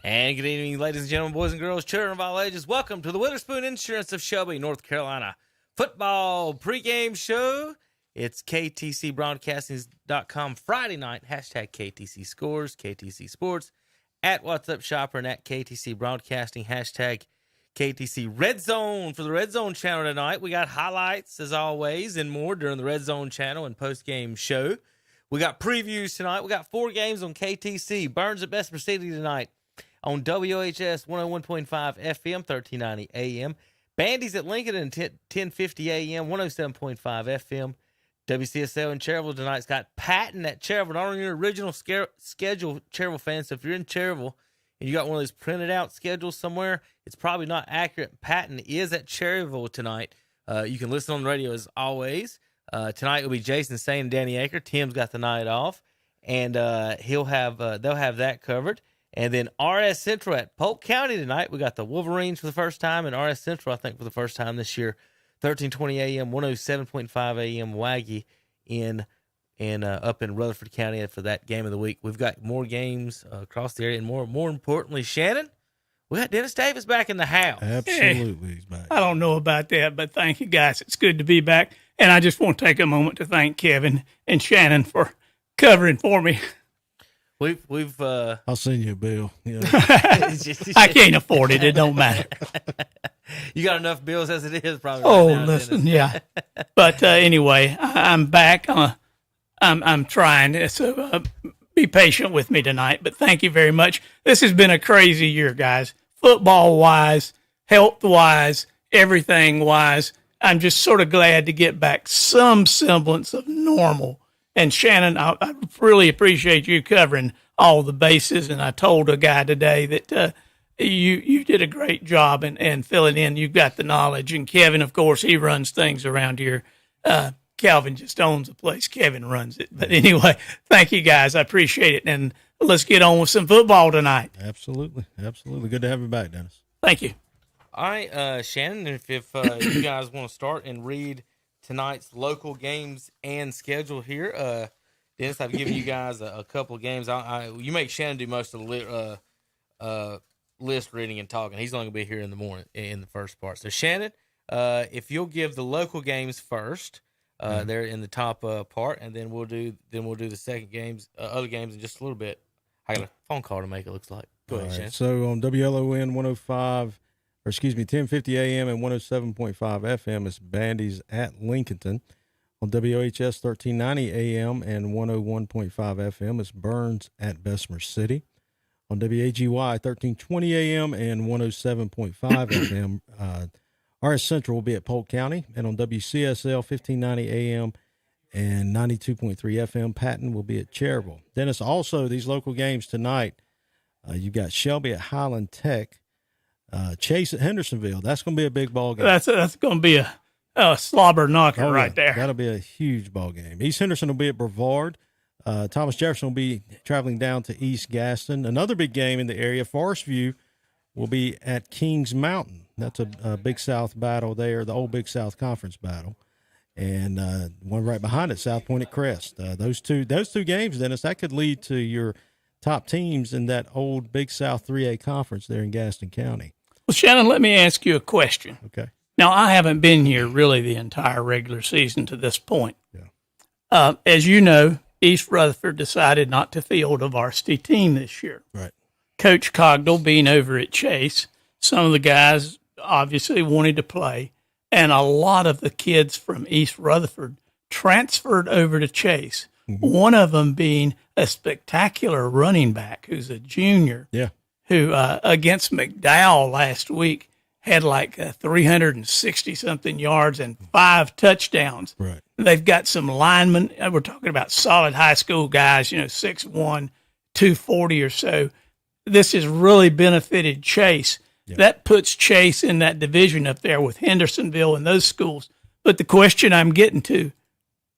And good evening, ladies and gentlemen, boys and girls, children of all ages. Welcome to the Witherspoon Insurance of Shelby, North Carolina football pregame show. It's KTCBroadcasting.com Friday night, hashtag KTC Scores, KTC Sports, at What's Up Shopper, and at KTC Broadcasting, hashtag KTC Red Zone. For the Red Zone channel tonight, we got highlights, as always, and more during the Red Zone channel and postgame show. We got previews tonight. We got 4 games on KTC. Burns at Bessemer City tonight on WHS 101.5 FM, 1390 AM. Bandies at Lincolnton, 1050 AM, 107.5 FM. WCSL in Cherryville tonight's got Patton at Cherryville. Not on your original schedule, Cherryville fans. So if you're in Cherryville and you got one of those printed out schedules somewhere, it's probably not accurate. Patton is at Cherryville tonight. You can listen on the radio as always. Tonight will be Jason Sane and Danny Aker. Tim's got the night off, and they'll have that covered. And then RS Central at Polk County tonight. We got the Wolverines for the first time, and RS Central, I think, for the first time this year. 1320 AM, 107.5 AM Waggy up in Rutherford County for that game of the week. We've got more games across the area, and more importantly, Shannon, we got Dennis Davis back in the house. Absolutely, he's back. I don't know about that, but thank you, guys. It's good to be back. And I just want to take a moment to thank Kevin and Shannon for covering for me. We've I'll send you a bill. Yeah. I can't afford it. It don't matter. You got enough bills as it is, probably. Oh, right now, listen, Dennis. yeah. But anyway, I'm back. I'm trying. So be patient with me tonight. But thank you very much. This has been a crazy year, guys. Football-wise, health-wise, everything-wise. I'm just sort of glad to get back some semblance of normal. And Shannon, I really appreciate you covering all the bases. And I told a guy today that you did a great job and filling in. You've got the knowledge. And Kevin, of course, he runs things around here. Calvin just owns the place. Kevin runs it. But anyway, thank you, guys. I appreciate it. And let's get on with some football tonight. Absolutely. Good to have you back, Dennis. Thank you. All right, Shannon, if you guys want to start and read tonight's local games and schedule here. Dennis, I've given you guys a couple of games. You make Shannon do most of the list reading and talking. He's only going to be here in the morning in the first part. So, Shannon, if you'll give the local games first, they're in the top part, and then we'll do the second games, other games in just a little bit. I got a phone call to make. It looks like. Go ahead, Shannon. So on WLON 1050 AM and 107.5 FM, it's Bandies at Lincolnton. On WHS 1390 AM and 101.5 FM, it's Burns at Bessemer City. On WAGY 1320 AM and 107.5 FM, RS Central will be at Polk County. And on WCSL 1590 AM and 92.3 FM, Patton will be at Cherryville. Dennis, also these local games tonight, you've got Shelby at Highland Tech. Chase at Hendersonville. That's going to be a big ball game. That's going to be a slobber knocker right there. That'll be a huge ball game. East Henderson will be at Brevard. Thomas Jefferson will be traveling down to East Gaston. Another big game in the area, Forest View, will be at Kings Mountain. That's a Big South battle there, the old Big South Conference battle. And one right behind it, South Point at Crest. Those two games, Dennis, that could lead to your top teams in that old Big South 3A conference there in Gaston County. Well, Shannon, let me ask you a question. Okay. Now, I haven't been here really the entire regular season to this point. Yeah. As you know, East Rutherford decided not to field a varsity team this year. Right. Coach Cogdell being over at Chase, some of the guys obviously wanted to play, and a lot of the kids from East Rutherford transferred over to Chase. Mm-hmm. One of them being a spectacular running back who's a junior. Yeah. Who against McDowell last week had like 360-something yards and 5 touchdowns. Right. They've got some linemen. We're talking about solid high school guys, 6'1", 240 or so. This has really benefited Chase. Yeah. That puts Chase in that division up there with Hendersonville and those schools. But the question I'm getting to,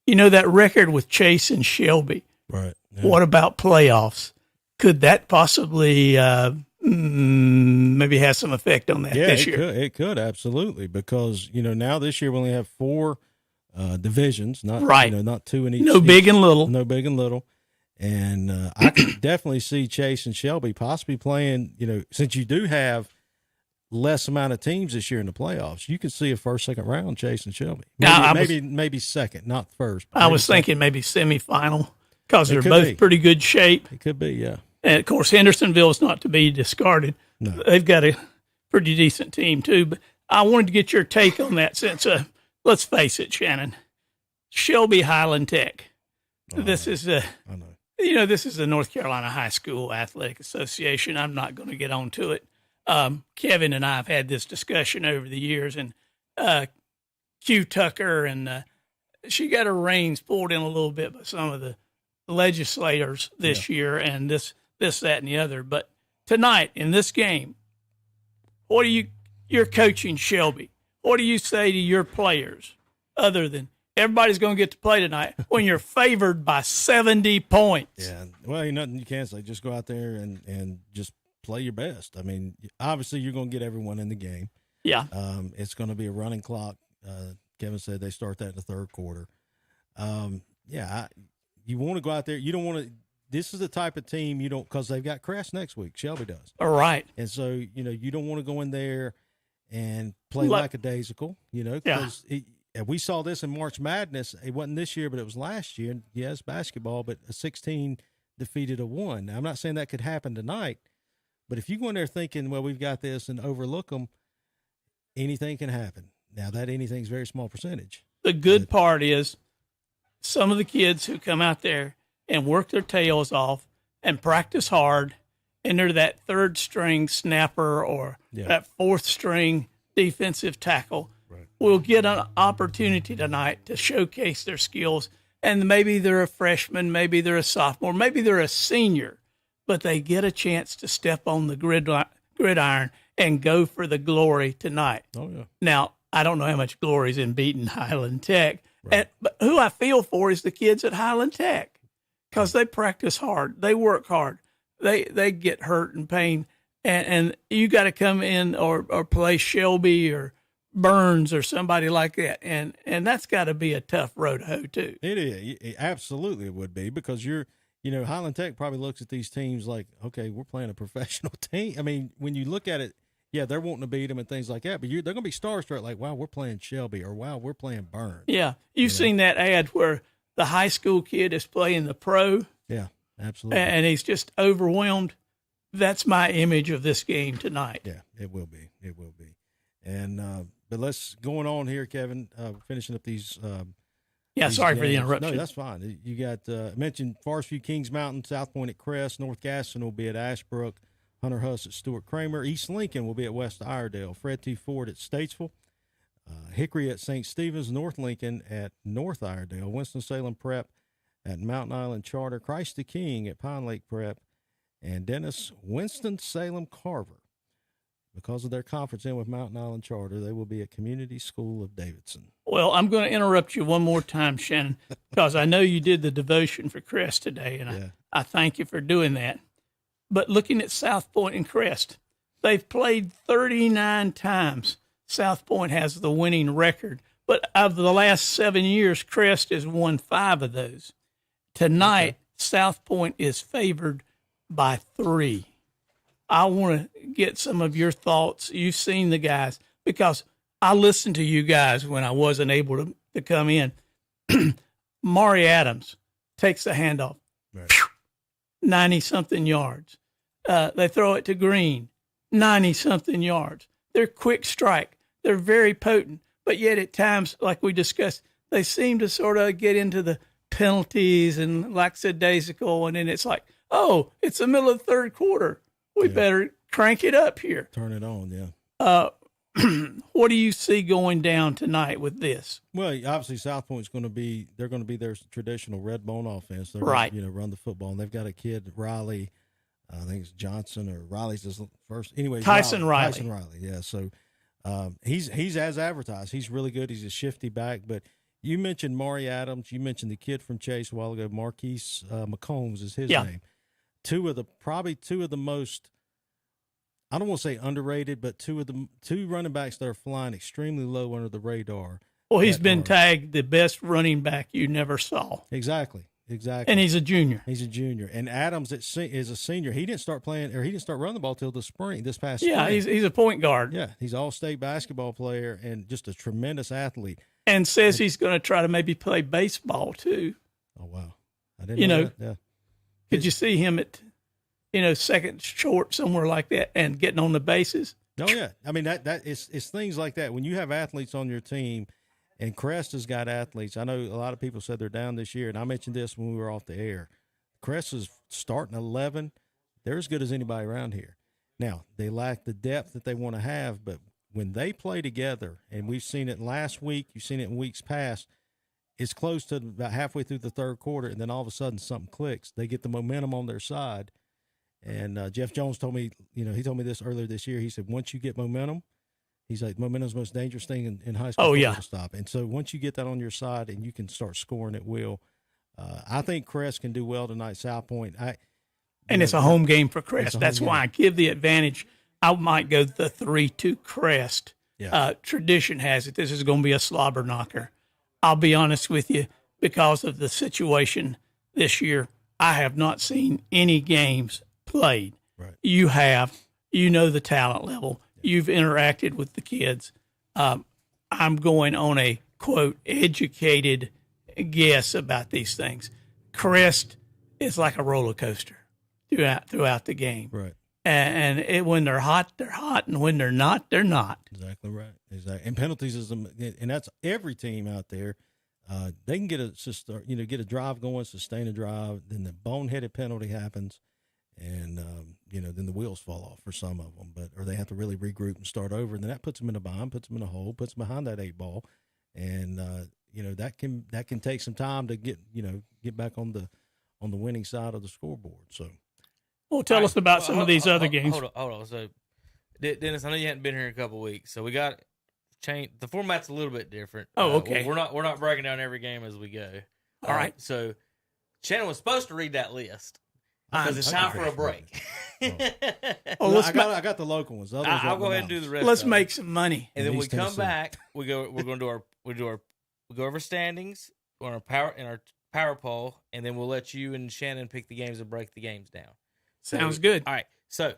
that record with Chase and Shelby. Right. Yeah. What about playoffs? Could that possibly maybe have some effect on that this year? It could, absolutely, because, now this year we only have 4 divisions, not 2 in each. No big and little. No big and little. And I could definitely see Chase and Shelby possibly playing, since you do have less amount of teams this year in the playoffs, you could see a first, second round Chase and Shelby. Maybe second, not first. I was thinking maybe semifinal because they're both pretty good shape. It could be, yeah. And, of course, Hendersonville is not to be discarded. No. They've got a pretty decent team, too. But I wanted to get your take on that since, let's face it, Shannon, Shelby Highland Tech. This is the North Carolina High School Athletic Association. I'm not going to get on to it. Kevin and I have had this discussion over the years, and Q Tucker, and she got her reins pulled in a little bit by some of the legislators this year, and this, that, and the other. But tonight in this game, you're coaching Shelby. What do you say to your players other than everybody's going to get to play tonight when you're favored by 70 points? Yeah, well, nothing you can say. Just go out there and just play your best. I mean, obviously you're going to get everyone in the game. Yeah. It's going to be a running clock. Kevin said they start that in the third quarter. You want to go out there. You don't want to. This is the type of team you don't, because they've got Crest next week. Shelby does. All right. And so, you don't want to go in there and play lackadaisical, because we saw this in March Madness. It wasn't this year, but it was last year. Yes, basketball, but a 16 defeated a 1. Now, I'm not saying that could happen tonight, but if you go in there thinking, well, we've got this and overlook them, anything can happen. Now, that anything's very small percentage. The good part is some of the kids who come out there and work their tails off and practice hard, and they're that third string snapper or that fourth string defensive tackle, will get an opportunity tonight to showcase their skills. And maybe they're a freshman, maybe they're a sophomore, maybe they're a senior, but they get a chance to step on the gridiron and go for the glory tonight. Oh, yeah. Now, I don't know how much glory is in beating Highland Tech, but who I feel for is the kids at Highland Tech, because they practice hard, they work hard, they get hurt and pain, and you got to come in or play Shelby or Burns or somebody like that, and that's got to be a tough road to hoe too. It is. Absolutely it would be, because Highland Tech probably looks at these teams like, okay, we're playing a professional team. I mean, when you look at it, yeah, they're wanting to beat them and things like that, but they're going to be starstruck like, wow, we're playing Shelby, or wow, we're playing Burns. Yeah, you've seen that ad where the high school kid is playing the pro. Yeah, absolutely. And he's just overwhelmed. That's my image of this game tonight. Yeah, it will be. It will be. And but let's going on here, Kevin. Finishing up these. Sorry for the interruption. No, that's fine. You got mentioned Forest View, Kings Mountain, South Point at Crest, North Gaston will be at Ashbrook, Hunter Huss at Stuart Kramer, East Lincoln will be at West Iredale, Fred T. Ford at Statesville, Hickory at St. Stephen's, North Lincoln at North Iredale, Winston-Salem Prep at Mountain Island Charter, Christ the King at Pine Lake Prep, and Dennis Winston-Salem Carver. Because of their conference in with Mountain Island Charter, they will be at Community School of Davidson. Well, I'm going to interrupt you one more time, Shannon, because I know you did the devotion for Crest today, and I thank you for doing that. But looking at South Point and Crest, they've played 39 times. South Point has the winning record, but of the last 7 years, Crest has won 5 of those. Tonight, South Point is favored by 3. I want to get some of your thoughts. You've seen the guys, because I listened to you guys when I wasn't able to come in. Maury Adams takes the handoff, 90-something yards. They throw it to Green, 90-something yards. They're quick strike. They're very potent, but yet at times, like we discussed, they seem to sort of get into the penalties and lackadaisical, and then it's like, oh, it's the middle of the third quarter. We better crank it up here. Turn it on, yeah. What do you see going down tonight with this? Well, obviously South Point's going to be their traditional red bone offense. They're right. Going to, run the football, and they've got a kid, Riley. I think it's Johnson, or Riley's his first. Anyway, Tyson Riley. Tyson Riley, yeah. So he's as advertised. He's really good. He's a shifty back. But you mentioned Maury Adams. You mentioned the kid from Chase a while ago. Marquis Mccombs is his name. Probably two of the most, I don't want to say underrated, but two running backs that are flying extremely low under the radar. Well, he's been tagged the best running back you never saw. Exactly. exactly. And he's a junior. He's a junior. And Adams is a senior. He didn't start playing, or he didn't start running the ball till this past spring. Yeah, he's a point guard. Yeah, he's all-state basketball player and just a tremendous athlete. And says he's going to try to maybe play baseball too. Oh, wow. I didn't know that. Yeah. Could you see him at, second short, somewhere like that, and getting on the bases? Oh, yeah. I mean, it's things like that. When you have athletes on your team, and Crest has got athletes. I know a lot of people said they're down this year, and I mentioned this when we were off the air. Crest is starting 11. They're as good as anybody around here. Now, they lack the depth that they want to have, but when they play together, and we've seen it last week, you've seen it in weeks past, it's close to about halfway through the third quarter, and then all of a sudden something clicks. They get the momentum on their side. And Jeff Jones told me, he told me this earlier this year. He said, once you get momentum, he's like, momentum's the most dangerous thing in high school. Oh, yeah. To stop. And so once you get that on your side and you can start scoring at will, I think Crest can do well tonight, South Point. It's a home game for Crest. That's why I give the advantage. I might go the 3-2 Crest. Yeah. Tradition has it. This is going to be a slobber knocker. I'll be honest with you, because of the situation this year, I have not seen any games played. Right. You have. You know the talent level. You've interacted with the kids. I'm going on a, quote, educated guess about these things. Crest is like a roller coaster throughout the game. Right. And when they're hot, and when they're not, they're not. Exactly right. Exactly. And penalties and that's every team out there. They can get a drive going, sustain a drive, then the boneheaded penalty happens, and then the wheels fall off for some of them. Or they have to really regroup and start over, and then that puts them in a bind, puts them in a hole, puts them behind that 8 ball, and that can take some time to get back on the winning side of the scoreboard. So. Well, tell us about some of these other games. Hold on. So, Dennis, I know you hadn't been here in a couple of weeks, so we got changed. The format's a little bit different. Oh, okay. We're not breaking down every game as we go. All right. So, Shannon was supposed to read that list because it's time for a break. I got the local ones. I'll go ahead and do the rest. Let's make some money, and then we come back. We're going to go over standings on our power poll, and then we'll let you and Shannon pick the games and break the games down. Sounds good. All right. So,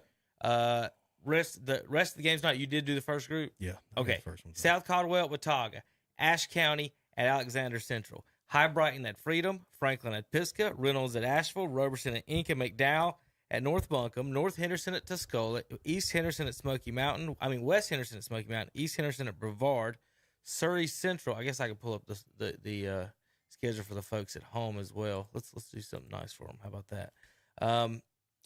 rest of the games tonight. You did do the first group? Yeah. Okay. First one. South Caldwell at Watauga, Ashe County at Alexander Central, High Brighton at Freedom, Franklin at Pisgah, Reynolds at Asheville, Roberson at Inca, McDowell at North Buncombe, North Henderson at Tuscola, West Henderson at Smoky Mountain, East Henderson at Brevard, Surrey Central. I guess I could pull up the schedule for the folks at home as well. Let's do something nice for them. How about that?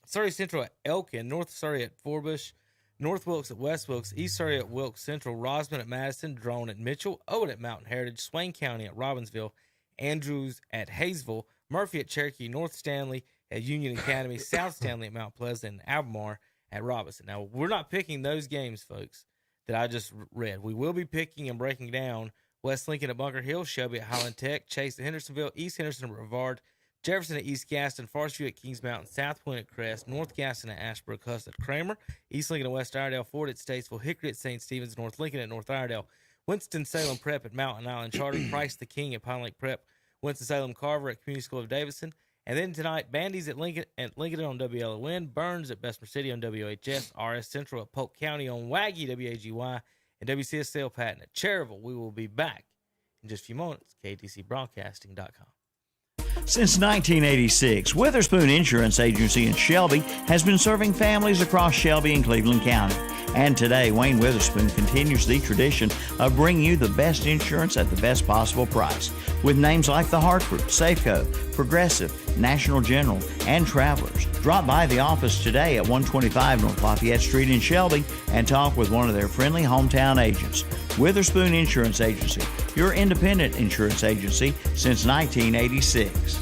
Surrey Central at Elkin, North Surrey at Forbush, North Wilkes at West Wilkes, East Surrey at Wilkes Central, Rosman at Madison, Drone at Mitchell, Owen at Mountain Heritage, Swain County at Robbinsville, Andrews at Hayesville, Murphy at Cherokee, North Stanley at Union Academy, South Stanley at Mount Pleasant, and Albemarle at Robinson. Now, we're not picking those games, folks, that I just read. We will be picking and breaking down West Lincoln at Bunker Hill, Shelby at Highland Tech, Chase at Hendersonville, East Henderson at Brevard, Jefferson at East Gaston, Forest View at Kings Mountain, South Point at Crest, North Gaston at Ashbrook, Huss at Kramer, East Lincoln at West Iredale, Ford at Statesville, Hickory at St. Stephen's, North Lincoln at North Iredale, Winston-Salem Prep at Mountain Island Charter, Price the King at Pine Lake Prep, Winston-Salem Carver at Community School of Davidson, and then tonight, Bandies at Lincolnton on WLON, Burns at Bessemer City on WHS, RS Central at Polk County on WAGY, WAGY, and WCSL Patton at Cherryville. We will be back in just a few moments. KTCBroadcasting.com. Since 1986, Witherspoon Insurance Agency in Shelby has been serving families across Shelby and Cleveland County. And today, Wayne Witherspoon continues the tradition of bringing you the best insurance at the best possible price. With names like The Hartford, Safeco, Progressive, National General, and Travelers. Drop by the office today at 125 North Lafayette Street in Shelby and talk with one of their friendly hometown agents. Witherspoon Insurance Agency, your independent insurance agency since 1986.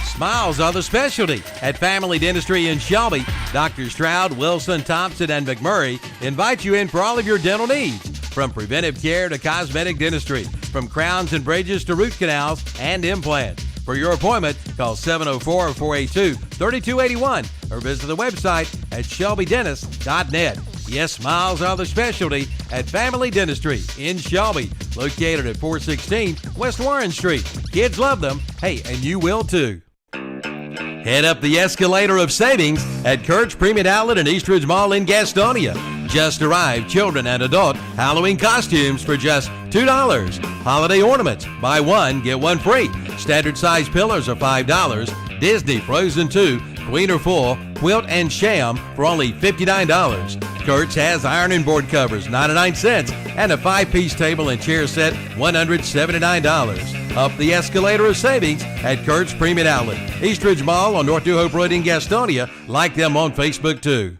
Smiles are the specialty at Family Dentistry in Shelby. Dr. Stroud, Wilson, Thompson, and McMurray invite you in for all of your dental needs, from preventive care to cosmetic dentistry, from crowns and bridges to root canals and implants. For your appointment, call 704-482-3281 or visit the website at shelbydentist.net. Yes, smiles are the specialty at Family Dentistry in Shelby, located at 416 West Warren Street. Kids love them. Hey, and you will too. Head up the escalator of savings at Kurt's Premium Outlet in Eastridge Mall in Gastonia. Just arrived children and adult Halloween costumes for just $2. Holiday ornaments, buy one, get one free. Standard size pillows are $5. Disney Frozen 2, Queen or Full, Quilt and Sham for only $59. Kurt's has iron and board covers, 99 cents, and a 5-piece table and chair set, $179. Up the escalator of savings at Kurt's Premium Outlet. Eastridge Mall on North New Hope Road in Gastonia. Like them on Facebook too.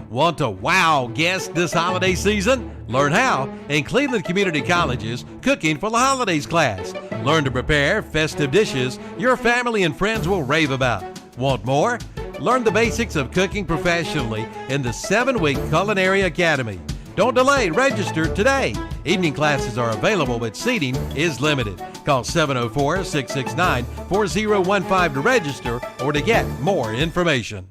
Want to wow guests this holiday season? Learn how in Cleveland Community College's Cooking for the Holidays class. Learn to prepare festive dishes your family and friends will rave about. Want more? Learn the basics of cooking professionally in the 7-week Culinary Academy. Don't delay, register today. Evening classes are available, but seating is limited. Call 704-669-4015 to register or to get more information.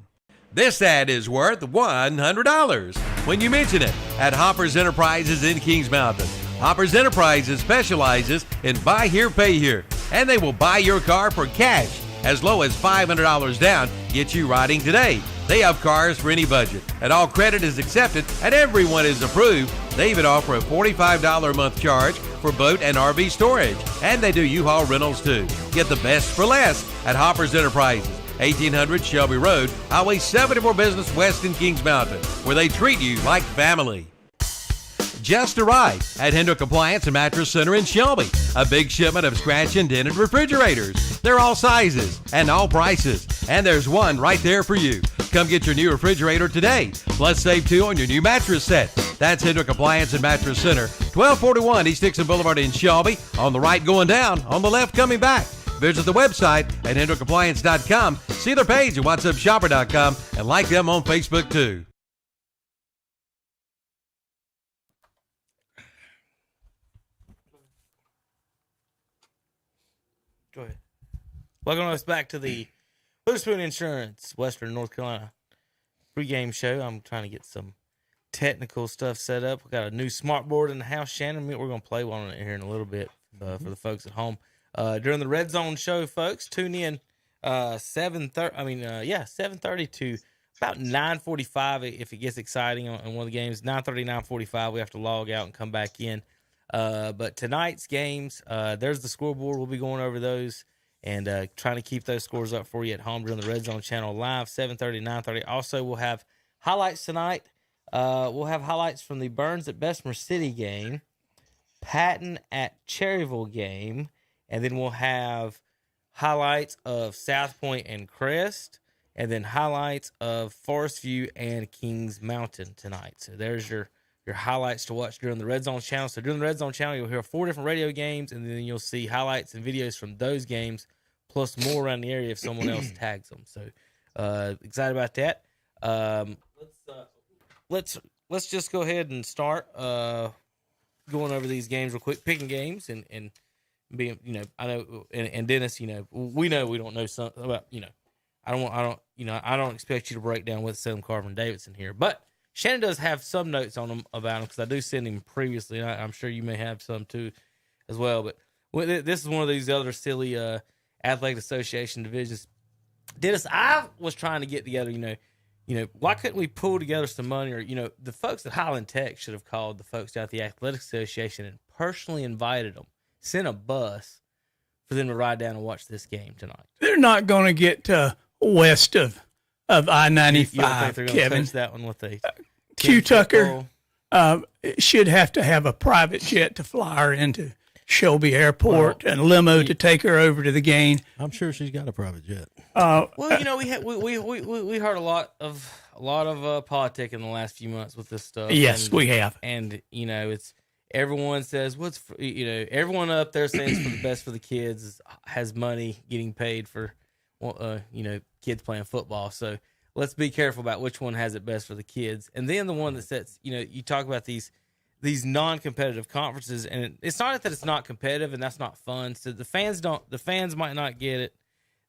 This ad is worth $100 when you mention it at Hopper's Enterprises in Kings Mountain. Hopper's Enterprises specializes in buy here, pay here, and they will buy your car for cash as low as $500 down. Get you riding today. They have cars for any budget, and all credit is accepted, and everyone is approved. They even offer a $45 a month charge for boat and RV storage, and they do U-Haul rentals too. Get the best for less at Hopper's Enterprises, 1800 Shelby Road, Highway 74 Business West in Kings Mountain, where they treat you like family. Just arrived at Hendrick Appliance and Mattress Center in Shelby. A big shipment of scratch and dented refrigerators. They're all sizes and all prices, and there's one right there for you. Come get your new refrigerator today. Plus save $2 on your new mattress set. That's Hendrick Appliance and Mattress Center, 1241 East Dixon Boulevard in Shelby. On the right going down, on the left coming back. Visit the website at HendrickAppliance.com. See their page at WhatsUpShopper.com and like them on Facebook too. Go ahead. Welcome us back to the Witherspoon Insurance, Western North Carolina pregame show. I'm trying to get some technical stuff set up. We got a new smart board in the house, Shannon. We're going to play one on it here in a little bit for the folks at home. During the Red Zone show, folks, tune in 7:30 to about 9:45 if it gets exciting on one of the games. 9:30, 9:45, we have to log out and come back in. But tonight's games, there's the scoreboard. We'll be going over those and trying to keep those scores up for you at home during the Red Zone channel live, 7:30, 9:30. Also, we'll have highlights tonight. We'll have highlights from the Burns at Bessemer City game, Patton at Cherryville game, and then we'll have highlights of South Point and Crest, and then highlights of Forest View and Kings Mountain tonight. So there's your highlights to watch during the Red Zone channel. So during the Red Zone channel, you'll hear 4 different radio games, and then you'll see highlights and videos from those games, plus more around the area if someone else tags them. So excited about that. Let's just go ahead and start going over these games real quick, picking games and being, I know, and Dennis, we don't know something about, I don't expect you to break down with Salem, Carver, and Davidson here, but Shannon does have some notes on them about them because I do send him previously. And I'm sure you may have some too, as well. But this is one of these other silly athletic association divisions. Dennis, I was trying to get together. Why couldn't we pull together some money? Or the folks at Highland Tech should have called the folks out at the athletic association and personally invited them, sent a bus for them to ride down and watch this game tonight. They're not going to get west of I-95, You don't think they're going to Kevin. touch that one with a Q Tucker should have to have a private jet to fly her into Shelby Airport and a limo to take her over to the game. I'm sure she's got a private jet. Well, we heard a lot of politic in the last few months with this stuff. Yes, we have. And it's everyone says everyone up there saying it's for the best for the kids has money getting paid for kids playing football. So let's be careful about which one has it best for the kids. And then the one that sets, you talk about these non-competitive conferences, and it's not that it's not competitive and that's not fun. So the fans might not get it.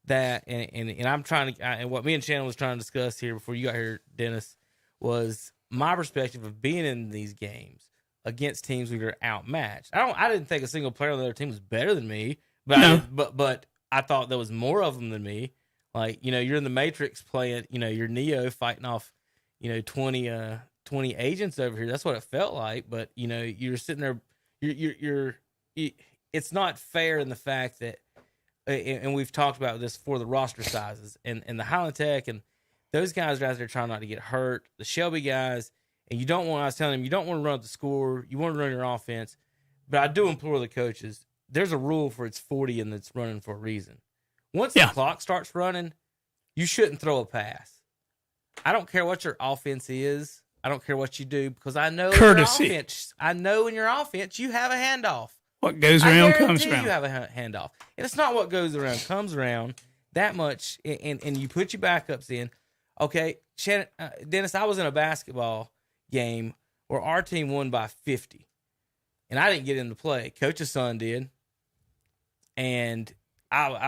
That and I'm trying to, and what me and Shannon was trying to discuss here before you got here, Dennis, was my perspective of being in these games against teams we were outmatched. I didn't think a single player on the other team was better than me, But No. but I thought there was more of them than me. Like, you're in the Matrix playing, you're Neo fighting off, 20 agents over here. That's what it felt like. But, you're sitting there, it's not fair in the fact that, and we've talked about this for the roster sizes and the Highland Tech and those guys are out there trying not to get hurt. The Shelby guys, and I was telling them, you don't want to run up the score. You want to run your offense. But I do implore the coaches, there's a rule for it's 40 and it's running for a reason. Once the clock starts running, you shouldn't throw a pass. I don't care what your offense is. I don't care what you do because I know Courtesy. In your offense you have a handoff. What goes around comes around. You have a handoff. And it's not what goes around comes around that much, and you put your backups in. Okay, Shannon, Dennis, I was in a basketball game where our team won by 50, and I didn't get into play. Coach's son did, and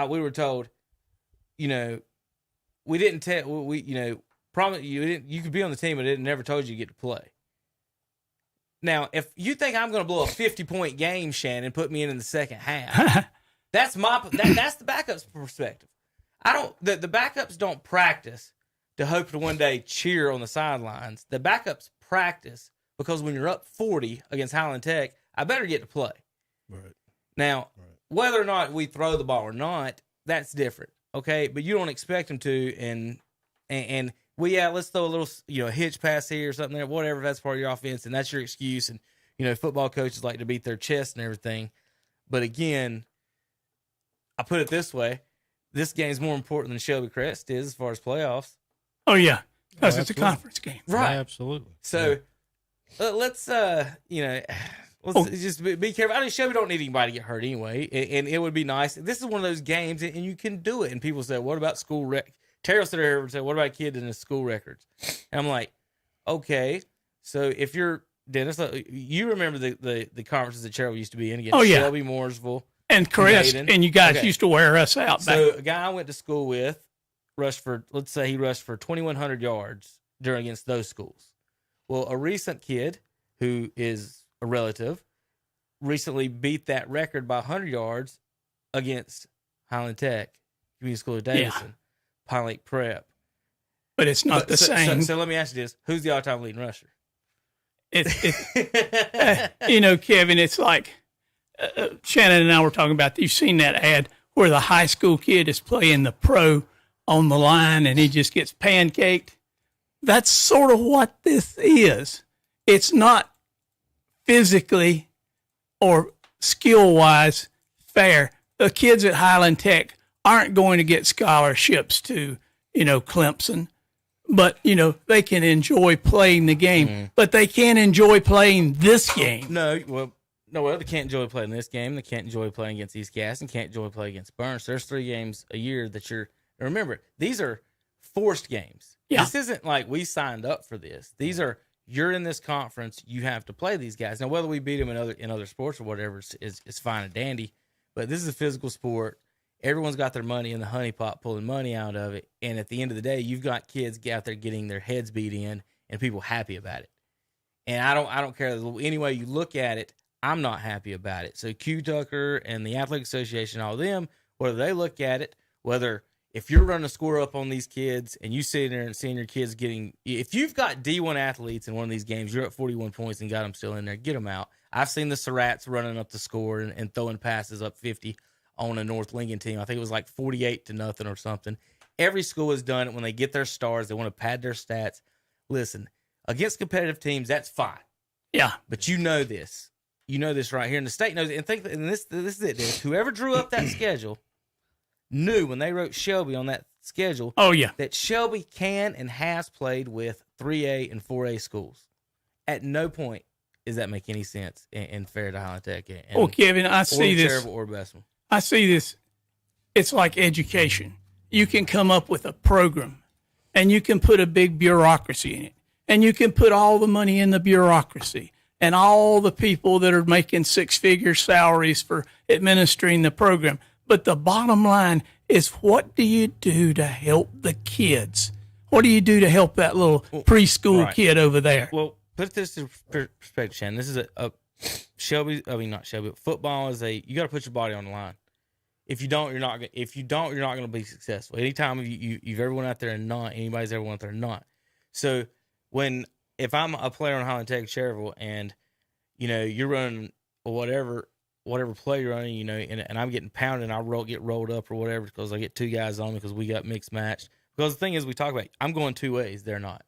we were told, we didn't tell promise you could be on the team, but it never told you get to play. Now, if you think I'm going to blow a 50-point game, Shannon, put me in the second half. That's that's the backup's perspective. The backups don't practice to hope to one day cheer on the sidelines. The backups practice because when you're up 40 against Highland Tech, I better get to play. Right. Now, whether or not we throw the ball or not, that's different. Okay, but you don't expect them to, and let's throw a little hitch pass here or something there, whatever. That's part of your offense, and that's your excuse. And football coaches like to beat their chest and everything. But again, I put it this way: this game's more important than Shelby Crest is as far as playoffs. Oh yeah, because it's a conference game, right? Yeah, absolutely. So let's just be careful. I mean, Shelby don't need anybody to get hurt anyway, and it would be nice. This is one of those games, and you can do it. And people say, "What about school rec?" Terrell said here and said, "What about kids in the school records?" And I'm like, "Okay, so if you're Dennis, you remember the conferences that Terrell used to be in against Shelby, Mooresville, and Crest, and you guys used to wear us out. So a guy I went to school with rushed for 2,100 yards against those schools. Well, a recent kid who is a relative recently beat that record by 100 yards against Highland Tech, Community School of Davidson, Pine Lake Prep. But it's not the same. So let me ask you this. Who's the all-time leading rusher? Kevin, it's like Shannon and I were talking about, you've seen that ad where the high school kid is playing the pro on the line and he just gets pancaked. That's sort of what this is. It's not physically or skill-wise fair. The kids at Highland Tech aren't going to get scholarships to, Clemson, but, they can enjoy playing the game, but they can't enjoy playing this game. No, they can't enjoy playing this game. They can't enjoy playing against East Gaston, can't enjoy playing against Burns. There's 3 games a year that remember, these are forced games. Yeah. This isn't like we signed up for this. These are, you're in this conference, you have to play these guys. Now, whether we beat them in other sports or whatever is fine and dandy, but this is a physical sport. Everyone's got their money in the honey pot, pulling money out of it. And at the end of the day, you've got kids out there getting their heads beat in and people happy about it. And I don't care any way you look at it, I'm not happy about it. So Q Tucker and the Athletic Association, all of them, whether they look at it, if you're running a score up on these kids and you sit there and seeing your kids if you've got D1 athletes in one of these games, you're at 41 points and got them still in there, get them out. I've seen the Surratts running up the score and throwing passes up 50 on a North Lincoln team. I think it was like 48-0 or something. Every school has done it when they get their stars. They want to pad their stats. Listen, against competitive teams, that's fine. Yeah. But you know this. You know this right here. And the state knows it. And this is it, Dennis. Whoever drew up that schedule knew when they wrote Shelby on that schedule that Shelby can and has played with 3A and 4A schools. At no point does that make any sense and fair to Highland Tech. Kevin, I see this. Or Bessemer. I see this. It's like education. You can come up with a program, and you can put a big bureaucracy in it, and you can put all the money in the bureaucracy and all the people that are making 6-figure salaries for administering the program. But the bottom line is, what do you do to help the kids? What do you do to help that little preschool kid over there? Well, put this in perspective, Shannon. This is a Shelby. I mean, not Shelby. But football is you got to put your body on the line. if you don't, you're not. If you don't, you're not going to be successful. Anytime you've ever went out there and not, anybody's ever went out there and not. So if I'm a player on Highland Tech Cherville and you're running whatever play you're running, and I'm getting pounded and I get rolled up or whatever because I get two guys on me because we got mixed matched. Because the thing is, we talk about I'm going two ways. They're not.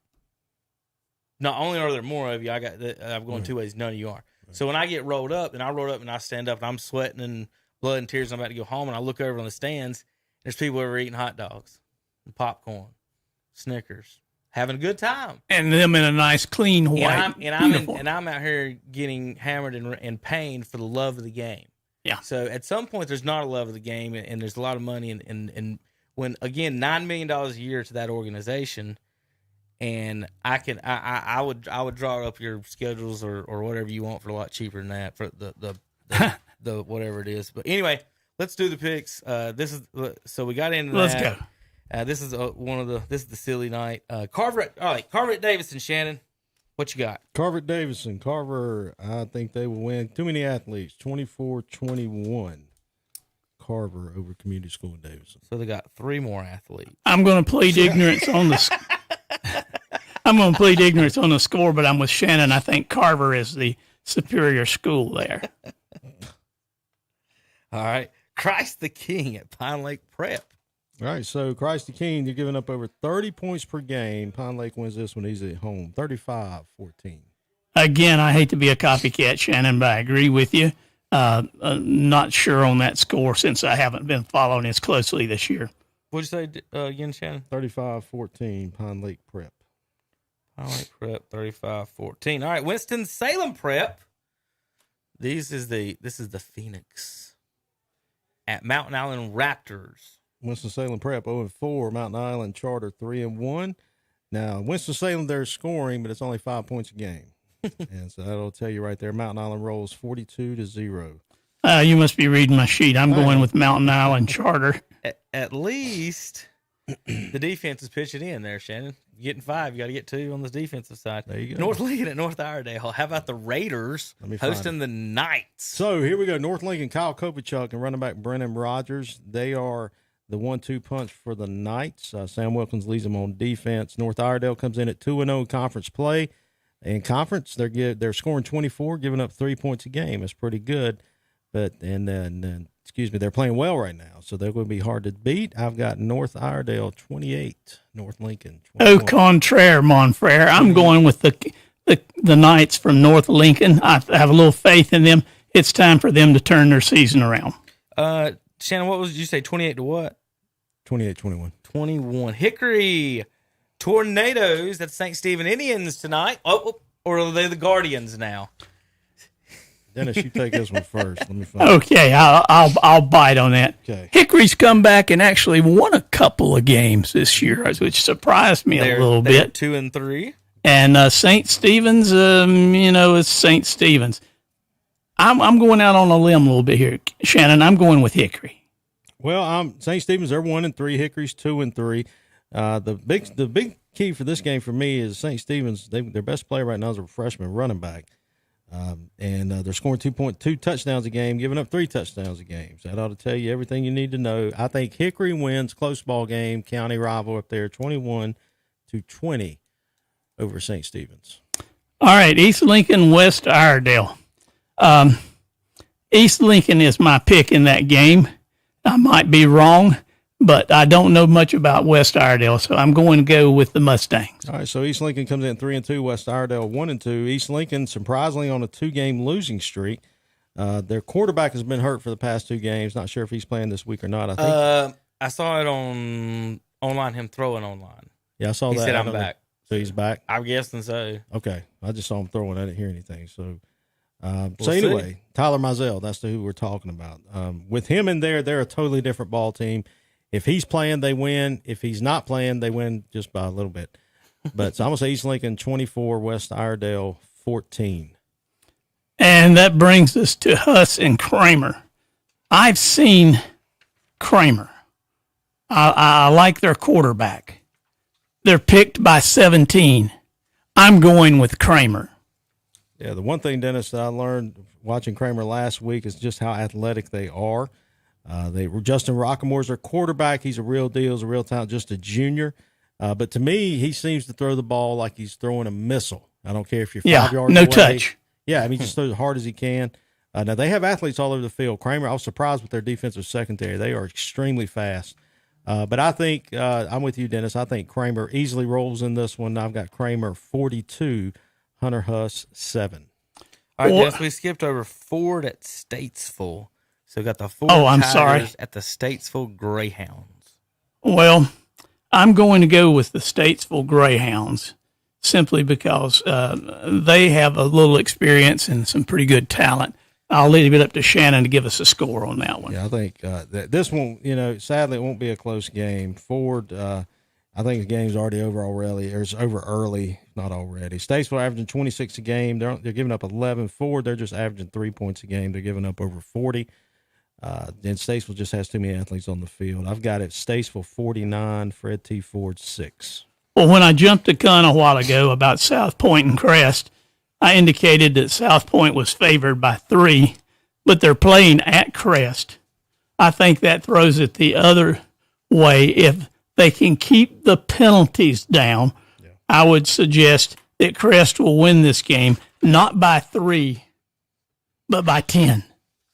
Not only are there more of you, I'm going two ways. None of you are. So when I get rolled up, and I stand up and I'm sweating and blood and tears, I'm about to go home, and I look over on the stands, there's people over eating hot dogs and popcorn, Snickers, having a good time. And them in a nice, clean white uniform. And I'm out here getting hammered and pained for the love of the game. Yeah. So at some point, there's not a love of the game, and there's a lot of money. And when, again, $9 million a year to that organization, and I would draw up your schedules or whatever you want for a lot cheaper than that for the whatever it is. But anyway, let's do the picks. So we got into Let's that. go. This is this is the silly night. Carver at Davidson. Shannon, what you got? Carver at Davidson. Carver, I think they will win. Too many athletes. 24-21. Carver over Community School in Davidson. So they got three more athletes. I'm going to plead ignorance on the. I'm going to plead ignorance on the score, but I'm with Shannon. I think Carver is the superior school there. All right, Christ the King at Pine Lake Prep. All right, so Christ the King, they're giving up over 30 points per game. Pine Lake wins this one. He's at home, 35-14. Again, I hate to be a copycat, Shannon, but I agree with you. Not sure on that score since I haven't been following as closely this year. What'd you say again, Shannon? 35-14, Pine Lake Prep. Pine Lake Prep, 35-14. All right, Winston Salem Prep. This is the Phoenix at Mountain Island Raptors. Winston-Salem Prep 0-4, Mountain Island Charter 3-1. Now, Winston-Salem, they're scoring, but it's only 5 points a game. And so that'll tell you right there, Mountain Island rolls 42-0. You must be reading my sheet. I'm going with Mountain Island Charter. At least the defense is pitching in there, Shannon. You're getting 5. You got to get 2 on the defensive side. There you go. North Lincoln at North Iredale. How about the Raiders hosting the Knights? So here we go. North Lincoln, Kyle Kopachuk and running back Brennan Rogers. They are the 1-2 punch for the Knights. Sam Wilkins leads them on defense. North Iredale comes in at 2-0 conference play. In conference, they're scoring 24, giving up 3 points a game. It's pretty good. But they're playing well right now, so they're going to be hard to beat. I've got North Iredale 28, North Lincoln 21. Au contraire, mon frere. I'm going with the Knights from North Lincoln. I have a little faith in them. It's time for them to turn their season around. Shannon, what did you say? 28 to what? 28-21. 21. Hickory Tornadoes. That's St. Stephen Indians tonight. Oh, or are they the Guardians now? Dennis, you take this one first. Let me find Okay, I'll bite on that. Okay. Hickory's come back and actually won a couple of games this year, which surprised me a little bit. 2-3. And St. Stephen's, it's St. Stephen's. I'm going out on a limb a little bit here, Shannon. I'm going with Hickory. Well, St. Stephen's, they're 1-3. Hickory's 2-3. The big key for this game for me is St. Stephen's. Their best player right now is a freshman running back. And they're scoring 2.2 touchdowns a game, giving up 3 touchdowns a game. So that ought to tell you everything you need to know. I think Hickory wins, close ball game, county rival up there, 21-20 over St. Stephen's. All right, East Lincoln, West Iredale. East Lincoln is my pick in that game. I might be wrong, but I don't know much about West Iredale, so I'm going to go with the Mustangs. All right, so East Lincoln comes in 3-2, West Iredale 1-2. East Lincoln, surprisingly, on a 2-game losing streak. Their quarterback has been hurt for the past 2 games. Not sure if he's playing this week or not. I think I saw it online. Him throwing online. Yeah, I saw that. He said I'm back. So he's back. I'm guessing so. Okay, I just saw him throwing. I didn't hear anything. So, We'll anyway, see. Tyler Mizell, that's who we're talking about. With him in there, they're a totally different ball team. If he's playing, they win. If he's not playing, they win just by a little bit. But so I'm going to say East Lincoln 24, West Iredale 14. And that brings us to Huss and Kramer. I've seen Kramer. I like their quarterback. They're picked by 17. I'm going with Kramer. Yeah, the one thing, Dennis, that I learned watching Kramer last week is just how athletic they are. Justin Rockamore's their quarterback. He's a real deal. He's a real talent, just a junior. But to me, he seems to throw the ball like he's throwing a missile. I don't care if you're 5 yards no away. touch. Yeah, I mean, he just throws as hard as he can. Now, they have athletes all over the field. Kramer, I was surprised with their defensive secondary. They are extremely fast. But I think I'm with you, Dennis. I think Kramer easily rolls in this one. I've got Kramer 42, Hunter Huss 7. All right, Dennis, we skipped over Ford at Statesville. So we got the Ford I'm Tigers sorry. at the Statesville Greyhounds. Well, I'm going to go with the Statesville Greyhounds simply because they have a little experience and some pretty good talent. I'll leave it up to Shannon to give us a score on that one. Yeah, I think this one, sadly, it won't be a close game. Ford, I think the game's already over already, or it's over early, not already. Statesville averaging 26 a game. They're giving up 11. Ford, they're just averaging 3 points a game. They're giving up over 40. Then Statesville just has too many athletes on the field. I've got it Statesville 49, Fred T. Ford 6. Well, when I jumped the gun a while ago about South Point and Crest, I indicated that South Point was favored by 3, but they're playing at Crest. I think that throws it the other way. If they can keep the penalties down, I would suggest that Crest will win this game, not by 3, but by 10.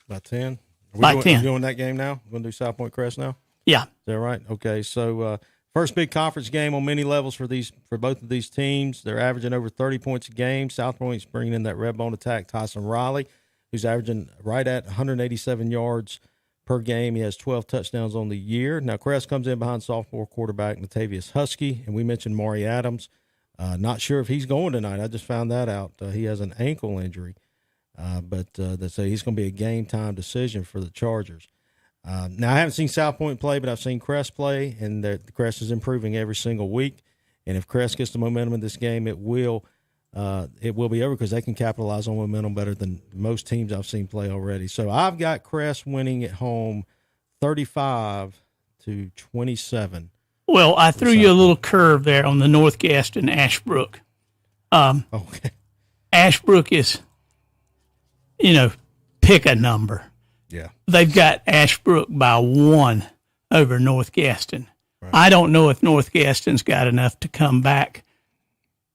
By 10? By 10. Are we doing that game now? We're going to do South Point Crest now? Yeah. Is that right? Okay, so first big conference game on many levels for both of these teams. They're averaging over 30 points a game. South Point's bringing in that red bone attack, Tyson Riley, who's averaging right at 187 yards per game. He has 12 touchdowns on the year. Now, Crest comes in behind sophomore quarterback Latavius Husky, and we mentioned Maury Adams. Not sure if he's going tonight. I just found that out. He has an ankle injury. But they say he's going to be a game-time decision for the Chargers. Now, I haven't seen South Point play, but I've seen Crest play, and the Crest is improving every single week. And if Crest gets the momentum in this game, it will be over because they can capitalize on momentum better than most teams I've seen play already. So I've got Crest winning at home 35-27. Well, I threw you a little curve there on the North Gaston Ashbrook. Okay. Ashbrook is, pick a number. Yeah. They've got Ashbrook by 1 over North Gaston. Right. I don't know if North Gaston's got enough to come back.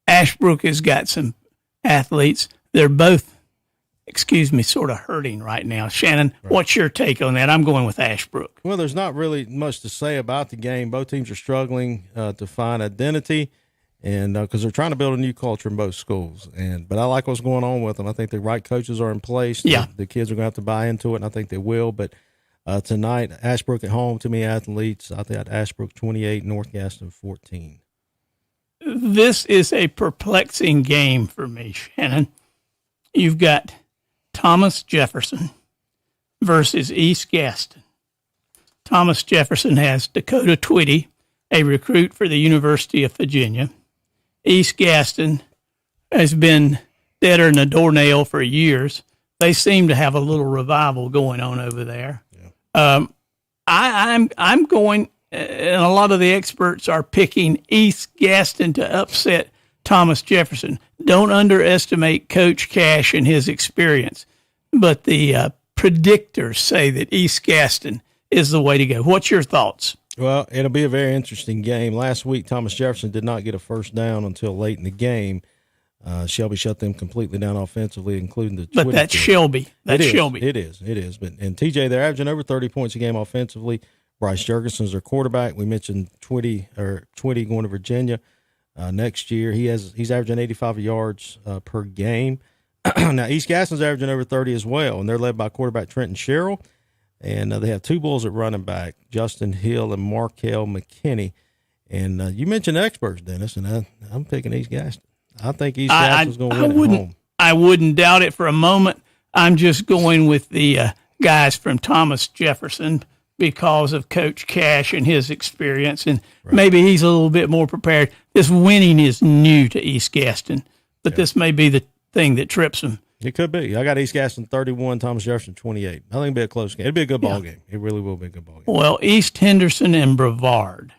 Ashbrook has got some athletes. They're both, sort of hurting right now. Shannon, What's your take on that? I'm going with Ashbrook. Well, there's not really much to say about the game. Both teams are struggling to find identity, and because they're trying to build a new culture in both schools. But I like what's going on with them. I think the right coaches are in place. Yeah. The kids are going to have to buy into it, and I think they will. But tonight, Ashbrook at home, to me, athletes, I think Ashbrook 28, North Gaston 14. This is a perplexing game for me, Shannon. You've got Thomas Jefferson versus East Gaston. Thomas Jefferson has Dakota Twitty, a recruit for the University of Virginia. East Gaston has been deader than a doornail for years. They seem to have a little revival going on over there. Yeah. I'm going, and a lot of the experts are picking East Gaston to upset Thomas Jefferson. Don't underestimate Coach Cash and his experience, but the predictors say that East Gaston is the way to go. What's your thoughts? Well, it'll be a very interesting game. Last week, Thomas Jefferson did not get a first down until late in the game. Shelby shut them completely down offensively, including the But that's Shelby. That's Shelby. It is. And TJ, they're averaging over 30 points a game offensively. Bryce Jurgensen's their quarterback. We mentioned Twitty going to Virginia next year. He's averaging 85 yards per game. Now, East Gaston's averaging over 30 as well, and they're led by quarterback Trenton Sherrill. And they have 2 Bulls at running back, Justin Hill and Markel McKinney. And you mentioned experts, Dennis, and I'm picking East Gaston. I think East Gaston's going to win at home. I wouldn't doubt it for a moment. I'm just going with the guys from Thomas Jefferson because of Coach Cash and his experience, and maybe he's a little bit more prepared. This winning is new to East Gaston, but this may be the thing that trips them. It could be. I got East Gaston 31, Thomas Jefferson 28. I think it'll be a close game. It'll be a good ball game. It really will be a good ball game. Well, East Henderson and Brevard.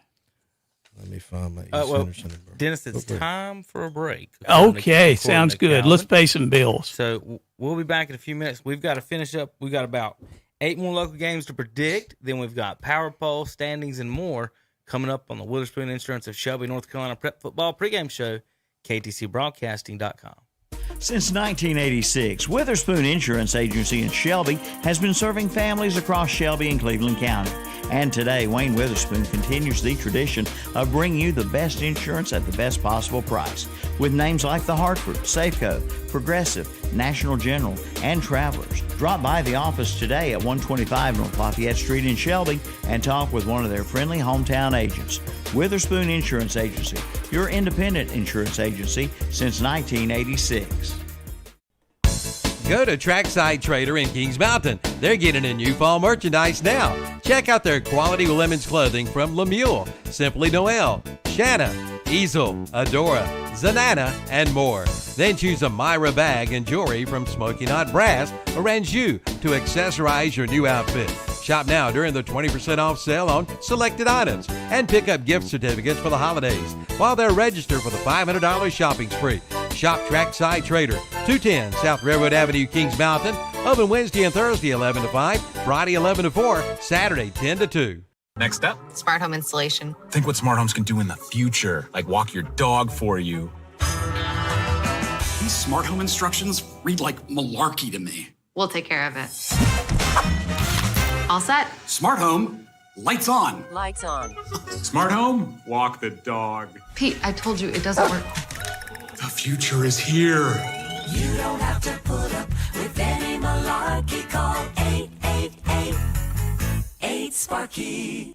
Let me find my East Henderson and Brevard. Dennis, it's time for a break. Okay, sounds good. Let's pay some bills. So we'll be back in a few minutes. We've got to finish up. We've got about 8 more local games to predict. Then we've got Power Poll, standings, and more coming up on the Witherspoon Insurance of Shelby, North Carolina Prep Football pregame show, KTCBroadcasting.com. Since 1986, Witherspoon Insurance Agency in Shelby has been serving families across Shelby and Cleveland County. And today, Wayne Witherspoon continues the tradition of bringing you the best insurance at the best possible price, with names like The Hartford, Safeco, Progressive, National General, and Travelers. Drop by the office today at 125 North Lafayette Street in Shelby and talk with one of their friendly hometown agents. Witherspoon Insurance Agency, your independent insurance agency since 1986. Go to Trackside Trader in Kings Mountain. They're getting in new fall merchandise now. Check out their quality women's clothing from Lemuel, Simply Noel, Shanna, Easel, Adora, Zanana, and more. Then choose a Myra bag and jewelry from Smoking Hot Brass or Anjou to accessorize your new outfit. Shop now during the 20% off sale on selected items and pick up gift certificates for the holidays while they're registered for the $500 shopping spree. Shop Trackside Trader, 210 South Railroad Avenue, Kings Mountain. Open Wednesday and Thursday 11 to 5, Friday 11 to 4, Saturday 10 to 2. Next up, Smart home installation. think what smart homes can do in the future, like walk your dog for you. These smart home instructions read like malarkey to me. We'll take care of it. All set? Smart home, lights on. Lights on. Smart home, walk the dog. Pete, I told you it doesn't work. The future is here. You don't have to put up with any malarkey. Call 888-8-SPARKY.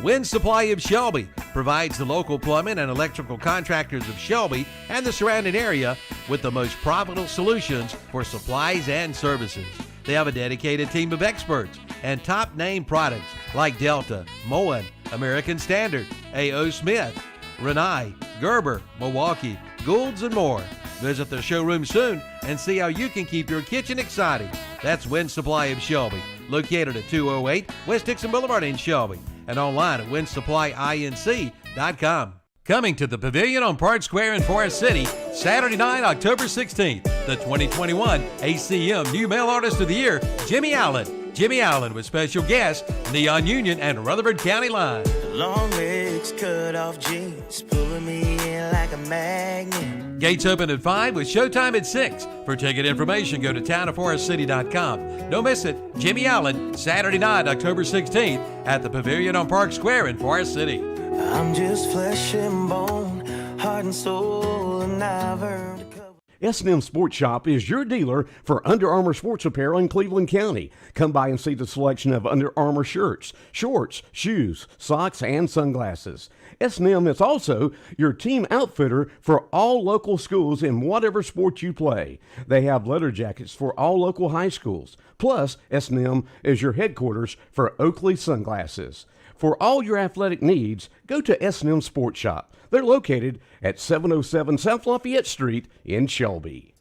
Wind Supply of Shelby provides the local plumbing and electrical contractors of Shelby and the surrounding area with the most profitable solutions for supplies and services. They have a dedicated team of experts and top name products like Delta, Moen, American Standard, A.O. Smith, Renai, Gerber, Milwaukee, Gould's, and more. Visit the showroom soon and see how you can keep your kitchen exciting. That's Wind Supply of Shelby, located at 208 West Dixon Boulevard in Shelby, and online at windsupplyinc.com. Coming to the Pavilion on Park Square in Forest City, Saturday night, October 16th, the 2021 ACM New Male Artist of the Year, Jimmy Allen. Jimmy Allen with special guests, Neon Union and Rutherford County Line. Long legs, cut off jeans, pulling me in like a magnet. Gates open at 5 with showtime at 6. For ticket information, go to townofforestcity.com. Don't miss it. Jimmy Allen, Saturday night, October 16th at the Pavilion on Park Square in Forest City. I'm just flesh and bone, heart and soul, and I've earned a couple. S&M Sports Shop is your dealer for Under Armour sports apparel in Cleveland County. Come by and see the selection of Under Armour shirts, shorts, shoes, socks, and sunglasses. S&M is also your team outfitter for all local schools in whatever sport you play. They have letter jackets for all local high schools. Plus, S&M is your headquarters for Oakley Sunglasses. For all your athletic needs, go to S&M Sports Shop. They're located at 707 South Lafayette Street in Shelby.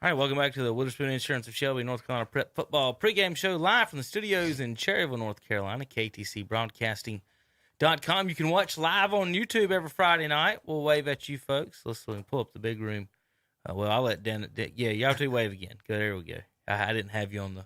All right, welcome back to the Witherspoon Insurance of Shelby, North Carolina Prep Football pregame show live from the studios in Cherryville, North Carolina, KTCBroadcasting.com. You can watch live on YouTube every Friday night. We'll wave at you folks. Let's pull up the big room. I'll let Dennis. Yeah, y'all two wave again. Good, there we go. I didn't have you on the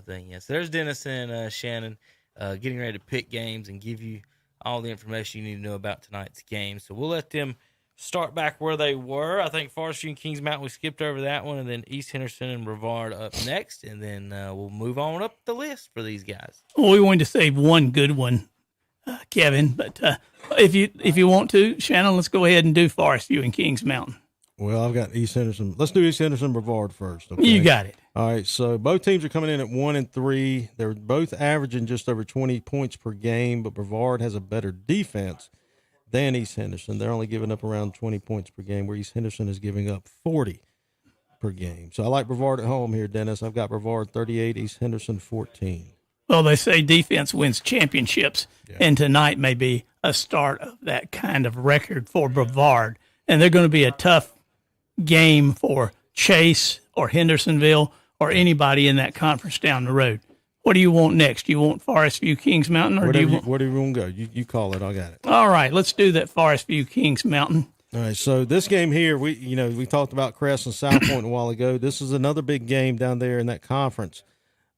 thing yet. So there's Dennis and Shannon getting ready to pick games and give you all the information you need to know about tonight's game. So we'll let them start back where they were. I think Forest View and Kings Mountain, we skipped over that one, and then East Henderson and Brevard up next, and then we'll move on up the list for these guys. Well, we wanted to save one good one, Kevin, but if you want to, Shannon, let's go ahead and do Forest View and Kings Mountain. Well, I've got East Henderson. Let's do East Henderson Brevard first. Okay? You got it. All right, so both teams are coming in at 1-3. They're both averaging just over 20 points per game, but Brevard has a better defense than East Henderson. They're only giving up around 20 points per game, where East Henderson is giving up 40 per game. So I like Brevard at home here, Dennis. I've got Brevard 38, East Henderson 14. Well, they say defense wins championships, and tonight may be a start of that kind of record for Brevard. And they're going to be a tough game for Chase or Hendersonville or anybody in that conference down the road. What do you want next? You want Forest View Kings Mountain, or whatever do you want? Whatever you want to go. You call it. I got it. All right, let's do that Forest View Kings Mountain. All right, so this game here, we talked about Crest and South Point a while ago. This is another big game down there in that conference.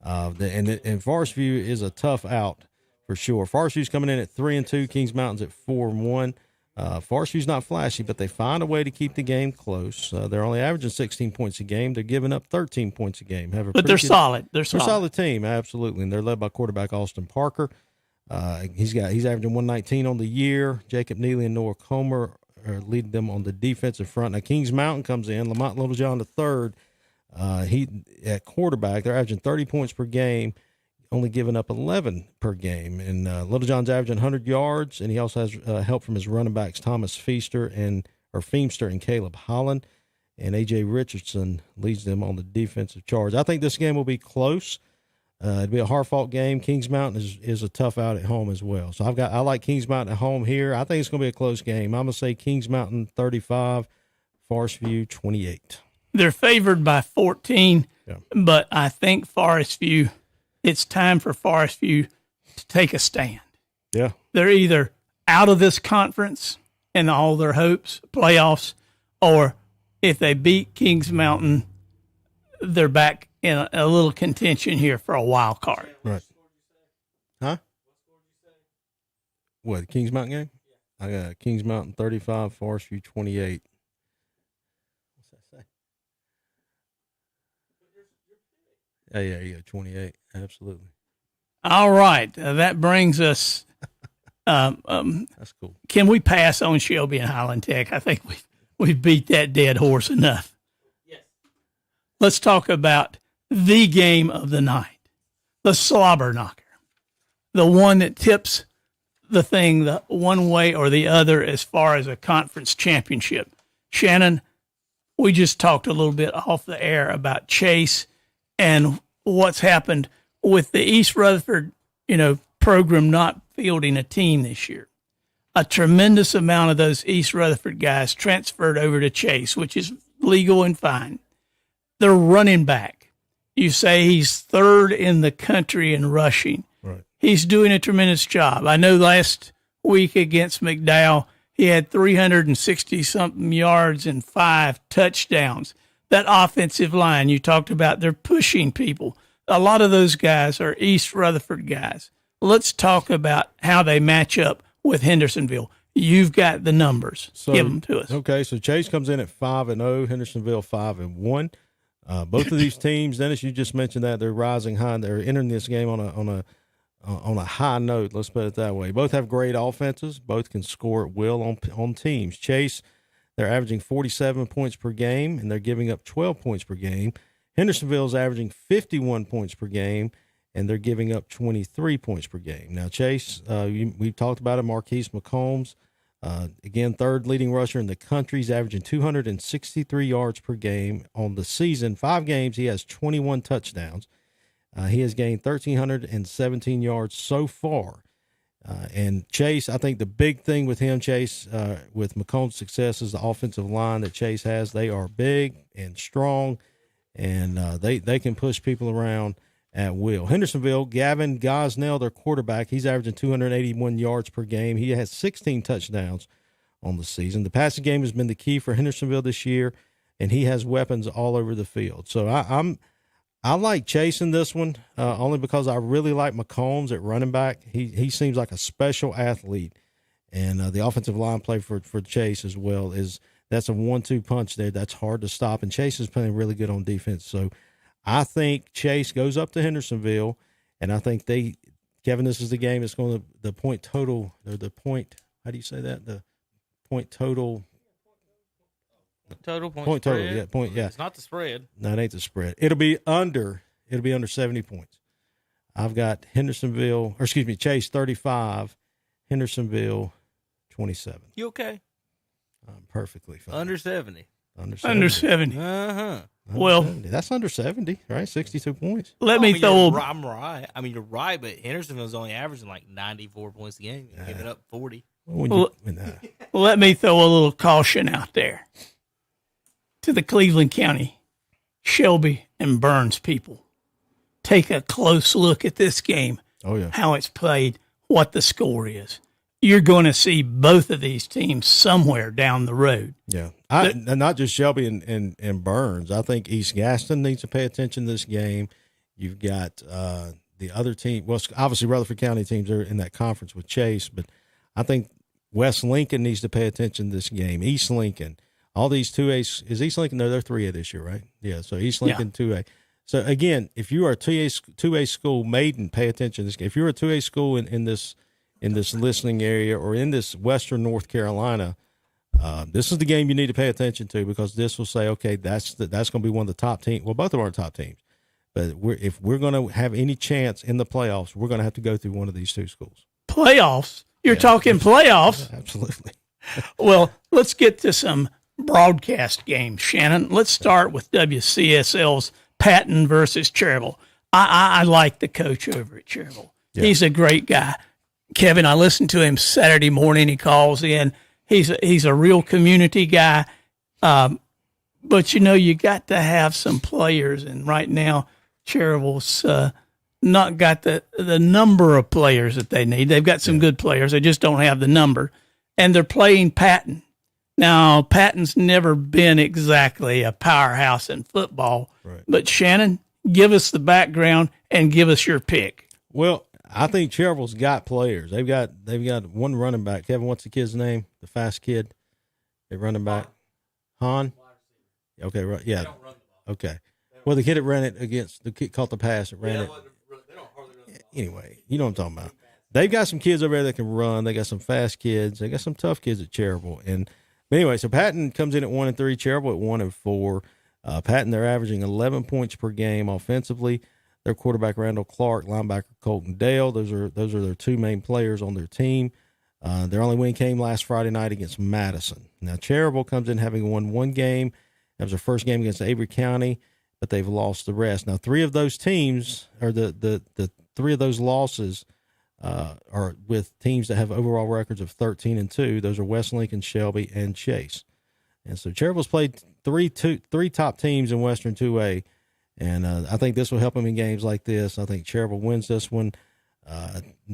And Forest View is a tough out for sure. Forest View's coming in at 3-2. Kings Mountain's at 4-1. Forest View's not flashy, but they find a way to keep the game close. They're only averaging 16 points a game. They're giving up 13 points a game. But they're solid. They're solid. They're a solid team, absolutely. And they're led by quarterback Austin Parker. He's averaging 119 on the year. Jacob Neely and Noah Comer are leading them on the defensive front. Now Kings Mountain comes in. Lamont Littlejohn III. He at quarterback. They're averaging 30 points per game, only giving up 11 per game. And Littlejohn's averaging 100 yards, and he also has help from his running backs Thomas Feemster and Caleb Holland. And A.J. Richardson leads them on the defensive charge. I think this game will be close. It'll be a hard-fought game. Kings Mountain is a tough out at home as well. So I like Kings Mountain at home here. I think it's going to be a close game. I'm going to say Kings Mountain 35, Forest View 28. They're favored by 14, but I think Forest View, it's time for Forest View to take a stand. Yeah. They're either out of this conference and all their hopes, playoffs, or if they beat Kings Mountain, they're back in a little contention here for a wild card. Right. Huh? What, the Kings Mountain game? I got Kings Mountain 35, Forest View 28. What's that say? Yeah, 28. Absolutely. All right. That brings us. That's cool. Can we pass on Shelby and Highland Tech? I think we've beat that dead horse enough. Yes. Let's talk about the game of the night, the slobber knocker, the one that tips the thing the one way or the other as far as a conference championship. Shannon, we just talked a little bit off the air about Chase and what's happened with the East Rutherford, program not fielding a team this year. A tremendous amount of those East Rutherford guys transferred over to Chase, which is legal and fine. They're running back. You say he's third in the country in rushing. Right. He's doing a tremendous job. I know last week against McDowell, he had 360-something yards and 5 touchdowns. That offensive line you talked about, they're pushing people. A lot of those guys are East Rutherford guys. Let's talk about how they match up with Hendersonville. You've got the numbers. So, give them to us. Okay, so Chase comes in at 5-0, Hendersonville 5-1. Both of these teams, Dennis, you just mentioned that they're rising high. They're entering this game on a high note. Let's put it that way. Both have great offenses. Both can score at will on teams. Chase, they're averaging 47 points per game, and they're giving up 12 points per game. Hendersonville's averaging 51 points per game, and they're giving up 23 points per game. Now, Chase, we've talked about it, Marquis Mccombs. Again, third leading rusher in the country. He's averaging 263 yards per game on the season. 5 games, he has 21 touchdowns. He has gained 1,317 yards so far. And Chase, I think the big thing with him, Chase, with McCombs' success is the offensive line that Chase has. They are big and strong, and they can push people around at will. Hendersonville, Gavin Gosnell, their quarterback, he's averaging 281 yards per game. He has 16 touchdowns on the season. The passing game has been the key for Hendersonville this year, and he has weapons all over the field. So I like chasing this one only because I really like McCombs at running back. He seems like a special athlete, and the offensive line play for Chase as well that's a 1-2 punch there. That's hard to stop, and Chase is playing really good on defense. So I think Chase goes up to Hendersonville, and I think Kevin, this is the game that's going to the point total, or the point, how do you say that? The point total. Point total, yeah. It's not the spread. No, it ain't the spread. It'll be under 70 points. I've got Chase 35, Hendersonville 27. You okay? I'm perfectly fine. Under 70. Under 70. Uh-huh. Well, 70. That's under 70, right? 62 points. I'm right. I mean, you're right, but Hendersonville's only averaging like 94 points a game. You're giving up 40. Let me throw a little caution out there to the Cleveland County, Shelby, and Burns people. Take a close look at this game. Oh, yeah. How it's played, what the score is. You're going to see both of these teams somewhere down the road. Yeah. Not just Shelby and Burns. I think East Gaston needs to pay attention to this game. You've got the other team. Well, obviously Rutherford County teams are in that conference with Chase, but I think West Lincoln needs to pay attention to this game. East Lincoln, all these 2A. Is East Lincoln? No, they're 3A this year, right? Yeah, so East Lincoln 2A. So, again, if you are a 2A school, Maiden, pay attention to this game. If you're a 2A school in this listening area or in this western North Carolina, this is the game you need to pay attention to, because this will say, okay, that's going to be one of the top teams. Well, both of our top teams. But if we're going to have any chance in the playoffs, we're going to have to go through one of these two schools. Playoffs? You're talking playoffs? Yeah, absolutely. Well, let's get to some broadcast games, Shannon. Let's start with WCSL's Patton versus Cherryville. I like the coach over at Cherryville. Yeah. He's a great guy. Kevin, I listened to him Saturday morning. He calls in. He's a real community guy. But, you got to have some players. And right now, Cherryville's not got the number of players that they need. They've got some good players. They just don't have the number. And they're playing Patton. Now, Patton's never been exactly a powerhouse in football. Right. But, Shannon, give us the background and give us your pick. Well, I think Cherryville's got players. They've got one running back. Kevin, what's the kid's name? The fast kid? The running back? Han? Okay, right. Yeah. Okay. Well, the kid that ran it against, the kid caught the pass and ran it. Anyway, you know what I'm talking about. They've got some kids over there that can run. They got some fast kids. They got some tough kids at Cherryville. And anyway, so Patton comes in at 1-3, Cherryville at 1-4. Patton, they're averaging 11 points per game offensively. Their quarterback, Randall Clark, linebacker, Colton Dale. Those are their two main players on their team. Their only win came last Friday night against Madison. Now, Cherryville comes in having won one game. That was their first game against Avery County, but they've lost the rest. Now, three of those teams, or the three of those losses, are with teams that have overall records of 13-2. Those are West Lincoln, Shelby, and Chase. And so Cherryville's played three top teams in Western 2A, and I think this will help them in games like this. I think Cherryville wins this one.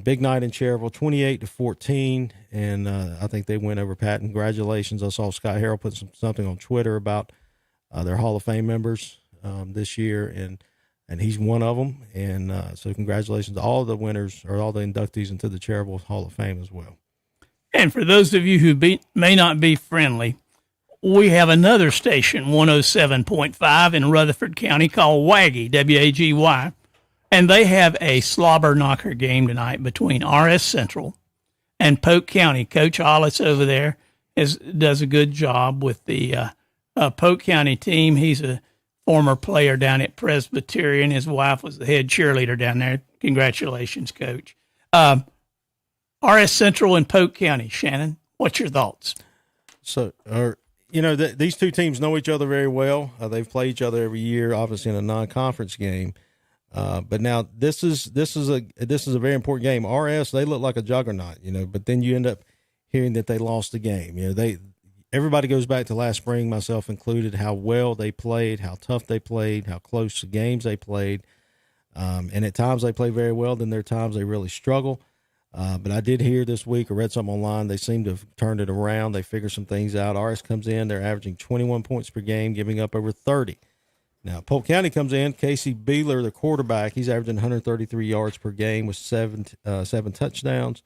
Big night in Cherryville, 28-14, and I think they win over Patton. Congratulations. I saw Scott Harrell put something on Twitter about their Hall of Fame members this year, and he's one of them. And so congratulations to all the winners, or all the inductees into the Cherryville Hall of Fame as well. And for those of you who may not be friendly, we have another station, 107.5 in Rutherford County, called Waggy, W-A-G-Y. And they have a slobber knocker game tonight between RS Central and Polk County. Coach Hollis over there does a good job with the Polk County team. He's a former player down at Presbyterian. His wife was the head cheerleader down there. Congratulations, Coach. RS Central and Polk County. Shannon, what's your thoughts? So, these two teams know each other very well. They've played each other every year, obviously in a non-conference game. But now this is a very important game. RS, they look like a juggernaut, but then you end up hearing that they lost the game. Everybody goes back to last spring, myself included, how well they played, how tough they played, how close the games they played. And at times they play very well, then there are times they really struggle. But I did hear this week, or read something online, they seem to have turned it around. They figured some things out. RS comes in, they're averaging 21 points per game, giving up over 30. Now, Polk County comes in. Casey Beeler, the quarterback, he's averaging 133 yards per game with seven touchdowns.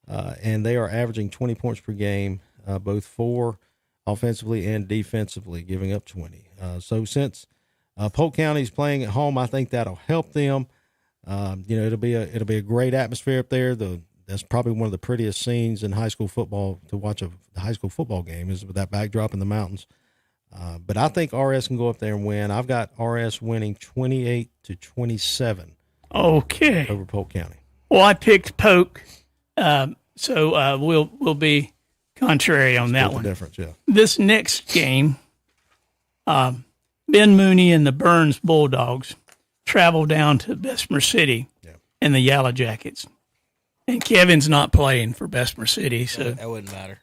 And they are averaging 20 points per game, both for offensively and defensively, giving up 20. So since Polk County is playing at home, I think that'll help them. It'll be a great atmosphere up there. That's probably one of the prettiest scenes in high school football to watch a high school football game, is with that backdrop in the mountains. But I think RS can go up there and win. I've got RS winning 28-27. Okay. Over Polk County. Well, I picked Polk, so we'll be contrary on that one. Difference, yeah. This next game, Ben Mooney and the Burns Bulldogs travel down to Bessemer City and the Yellow Jackets. And Kevin's not playing for Bessemer City, so that wouldn't matter.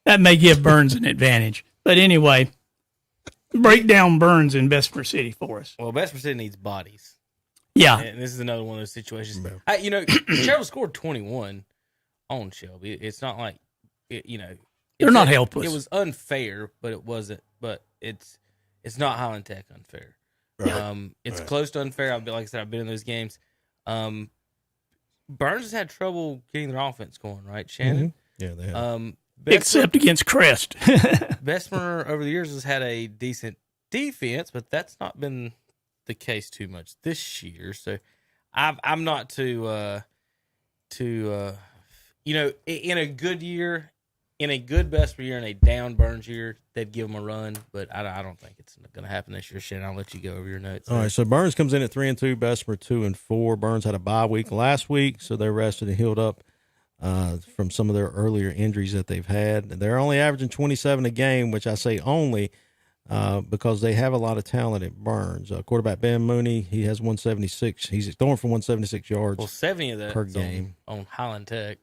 That may give Burns an advantage. But anyway, break down Burns in Bessemer City for us. Well, Bessemer City needs bodies. Yeah. And this is another one of those situations. Shelby scored 21 on Shelby. It's not like, they're not helpless. It was unfair, but it wasn't. But it's not Highland Tech unfair. It's close to unfair. Like I said, I've been in those games. Burns has had trouble getting their offense going, right, Shannon? Mm-hmm. Yeah, they have. Except against Crest. Bessemer over the years has had a decent defense, but that's not been the case too much this year. So I'm not too in a good year, in a good Bessemer year, in a down Burns year, they'd give them a run, but I don't think it's going to happen this year. Shannon, I'll let you go over your notes. All right, so Burns comes in at 3-2, Bessemer 2-4. Burns had a bye week last week, so they're rested and healed up from some of their earlier injuries that they've had. They're only averaging 27 a game, which I say only because they have a lot of talent at Burns. Quarterback Ben Mooney, he has 176. He's throwing for 176 yards. Well, 70 of that per game on Highland Tech.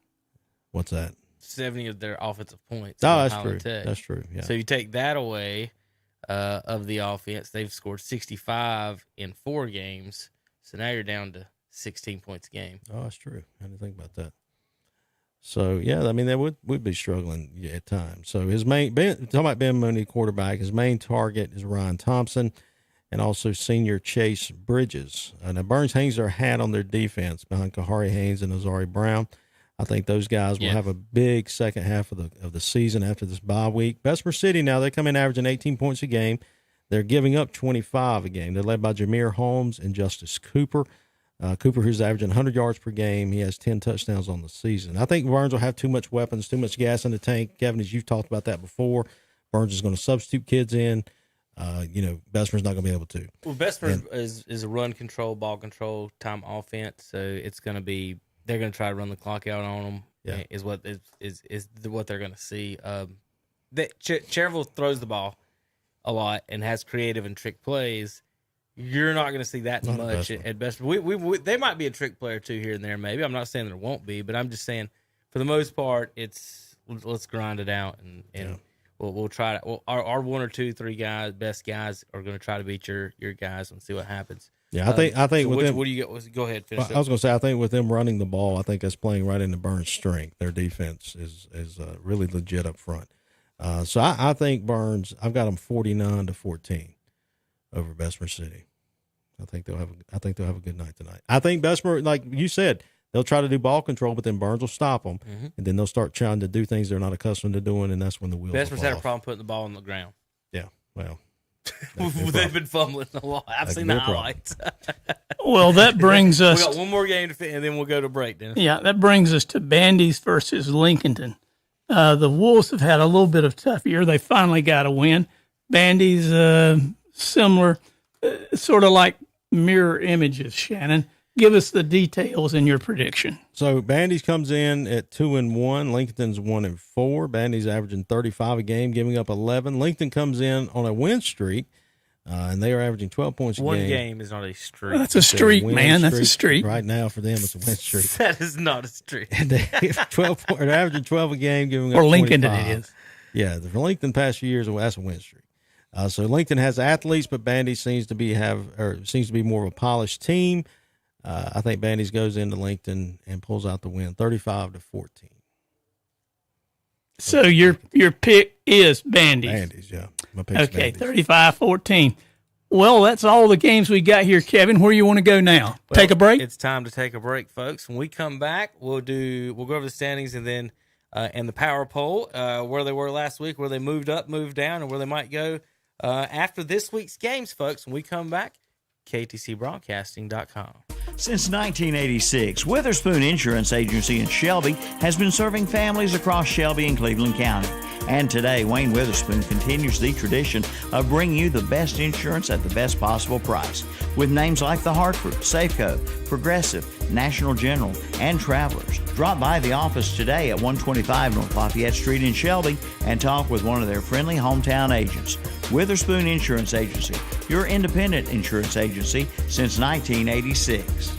What's that? 70 of their offensive points. Oh, that's true. That's true. Yeah. So you take that away of the offense, they've scored 65 in 4 games. So now you're down to 16 points a game. Oh, that's true. I didn't think about that. So yeah, I mean they would be struggling at times. So his talking about Ben Mooney, quarterback, his main target is Ryan Thompson, and also senior Chase Bridges. Now Burns hangs their hat on their defense behind Kahari Haynes and Azari Brown. I think those guys will have a big second half of the season after this bye week. Bessemer City now they come in averaging 18 points a game. They're giving up 25 a game. They're led by Jameer Holmes and Justice Cooper. Cooper, who's averaging 100 yards per game, he has 10 touchdowns on the season. I think Burns will have too much weapons, too much gas in the tank. Kevin, as you've talked about that before, Burns is going to substitute kids in. Bessemer's not going to be able to. Well, Bessemer is a run control, ball control, time offense, so it's going to be they're going to try to run the clock out on them. Yeah. Is what they're going to see. Cherville throws the ball a lot and has creative and trick plays. You're not going to see that much at best. They might be a trick play or two here and there, maybe. I'm not saying there won't be, but I'm just saying for the most part, let's grind it out and we'll try to. Well, our 1 or 2, 3 guys, best guys, are going to try to beat your guys and see what happens. Yeah, I think so with them. What do you get? Go ahead. Finish I was going to say I think with them running the ball, I think that's playing right into Burns' strength. Their defense is really legit up front. So I think Burns. I've got them 49-14 over Bessemer City. I think they'll have a good night tonight. I think Bessemer, like you said, they'll try to do ball control, but then Burns will stop them, and then they'll start trying to do things they're not accustomed to doing, and that's when the wheels. Bessemer's had a problem putting the ball on the ground. Yeah, well, they've been fumbling a lot. I've seen the highlights. Well, that brings us. We got one more game to fit, and then we'll go to break. Dennis. Yeah, that brings us to Bandies versus Lincolnton. The Wolves have had a little bit of a tough year. They finally got a win. Bandies, similar, sort of like mirror images. Shannon, give us the details in your prediction. So Bandies comes in at 2-1. Lincolnton's 1-4. Bandies averaging 35 a game, giving up 11. Lincoln comes in on a win streak, and they are averaging 12 points a game. One game is not a streak. That's a streak, man. That's a streak. Right now for them, it's a win streak. That is not a streak. And they're averaging 12 a game, giving up For Lincoln, 25. it is. Yeah, for Lincoln past few years, that's a win streak. So Lincoln has athletes, but Bandies seems to be more of a polished team. I think Bandies goes into Lincoln and pulls out the win, 35-14. So your pick is Bandies. Bandies, yeah. My pick's okay, Bandies. 35-14. Well, that's all the games we got here, Kevin. Where do you want to go now? Take a break? It's time to take a break, folks. When we come back, we'll go over the standings and then and the power poll, where they were last week, where they moved up, moved down, and where they might go after this week's games, folks. When we come back, KTCBroadcasting.com. Since 1986, Witherspoon Insurance Agency in Shelby has been serving families across Shelby and Cleveland County. And today, Wayne Witherspoon continues the tradition of bringing you the best insurance at the best possible price. With names like The Hartford, Safeco, Progressive, National General, and Travelers. Drop by the office today at 125 North Lafayette Street in Shelby and talk with one of their friendly hometown agents. Witherspoon Insurance Agency, your independent insurance agency since 1986.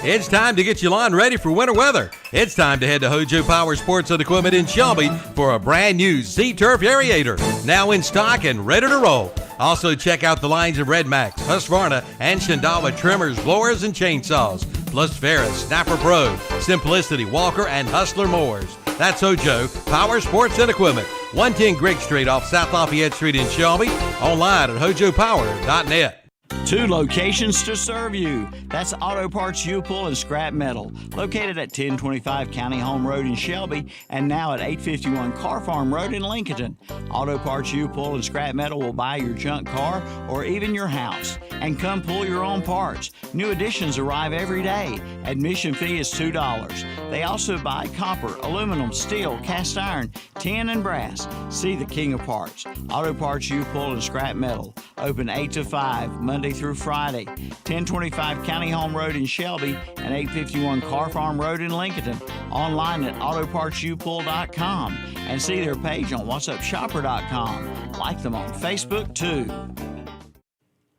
It's time to get your lawn ready for winter weather. It's time to head to Hojo Power Sports and Equipment in Shelby for a brand new Z-Turf Aerator, now in stock and ready to roll. Also check out the lines of Red Max, Husqvarna, and Shindawa trimmers, blowers, and chainsaws, plus Ferris, Snapper Pro, Simplicity, Walker, and Hustler mowers. That's Hojo Power Sports and Equipment, 110 Grigg Street off South Lafayette Street in Shelby. Online at hojopower.net. 2 locations to serve you. That's Auto Parts U-Pull and Scrap Metal, located at 1025 County Home Road in Shelby and now at 851 Car Farm Road in Lincolnton. Auto Parts U-Pull and Scrap Metal will buy your junk car or even your house and come pull your own parts. New additions arrive every day. Admission fee is $2. They also buy copper, aluminum, steel, cast iron, tin, and brass. See the king of parts. Auto Parts U-Pull and Scrap Metal. Open 8 to 5, Monday through Friday. 1025 County Home Road in Shelby and 851 Car Farm Road in Lincoln. Online at autopartsupull.com and see their page on whatsupshopper.com. Like them on Facebook too.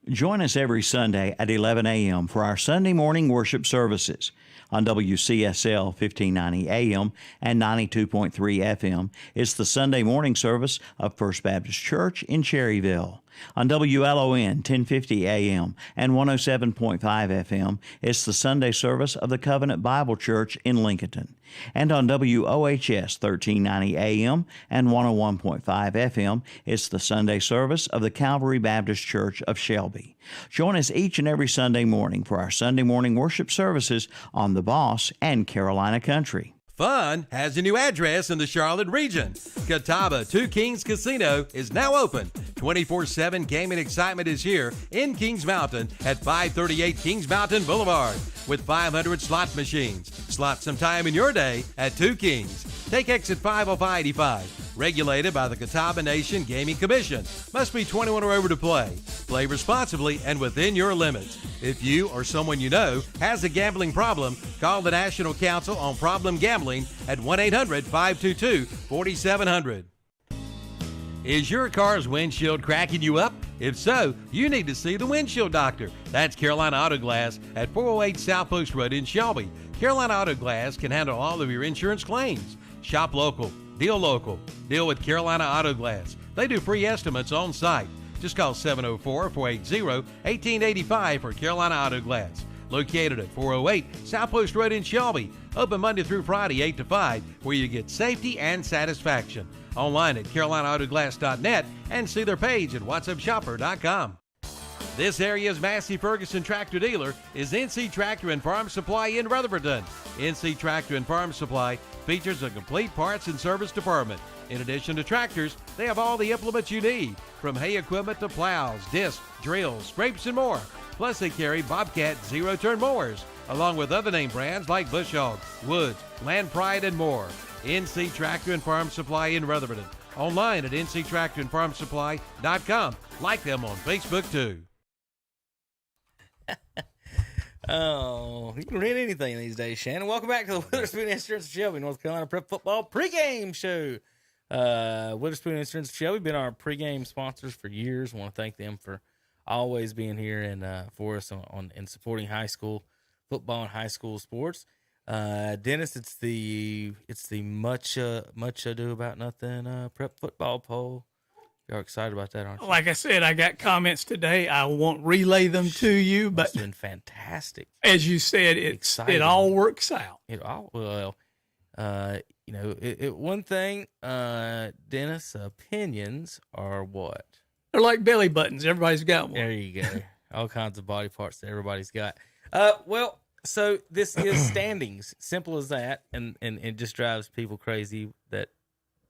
Join us every Sunday at 11 a.m. for our Sunday morning worship services. On WCSL 1590 AM and 92.3 FM, it's the Sunday morning service of First Baptist Church in Cherryville. On WLON 1050 AM and 107.5 FM, it's the Sunday service of the Covenant Bible Church in Lincolnton. And on WOHS 1390 AM and 101.5 FM, it's the Sunday service of the Calvary Baptist Church of Shelby. Join us each and every Sunday morning for our Sunday morning worship services on The Boss and Carolina Country. Fun has a new address in the Charlotte region. Catawba Two Kings Casino is now open. 24/7 gaming excitement is here in Kings Mountain at 538 Kings Mountain Boulevard with 500 slot machines. Slot some time in your day at Two Kings. Take exit 50585. Regulated by the Catawba Nation Gaming Commission. Must be 21 or over to play. Play responsibly and within your limits. If you or someone you know has a gambling problem, call the National Council on Problem Gambling at 1-800-522-4700. Is your car's windshield cracking you up? If so, you need to see the windshield doctor. That's Carolina Auto Glass at 408 South Post Road in Shelby. Carolina Auto Glass can handle all of your insurance claims. Shop local. Deal local. Deal with Carolina Auto Glass. They do free estimates on site. Just call 704-480-1885 for Carolina Auto Glass. Located at 408 South Post Road in Shelby. Open Monday through Friday, 8 to 5, where you get safety and satisfaction. Online at carolinautoglass.net and see their page at whatsupshopper.com. This area's Massey Ferguson tractor dealer is NC Tractor and Farm Supply in Rutherfordton. NC Tractor and Farm Supply features a complete parts and service department. In addition to tractors, they have all the implements you need, from hay equipment to plows, discs, drills, scrapes, and more. Plus, they carry Bobcat zero-turn mowers, along with other name brands like Bush Hog, Woods, Land Pride, and more. NC Tractor and Farm Supply in Rutherfordton. Online at nctractorandfarmsupply.com. Like them on Facebook, too. Oh, you can read anything these days, Shannon. Welcome back to the Witherspoon Insurance of Shelby, North Carolina Prep Football pregame show. Witherspoon Insurance of Shelby been our pregame sponsors for years. I want to thank them for always being here and for us on in supporting high school football and high school sports. Dennis, it's the much ado about nothing prep football poll. You're excited about that, aren't you? Like I said, I got comments today. I won't relay them to you, but it's been fantastic. As you said, it all works out. One thing, Dennis, opinions are what? They're like belly buttons. Everybody's got one. There you go. All kinds of body parts that everybody's got. So this is standings. Simple as that. And it just drives people crazy that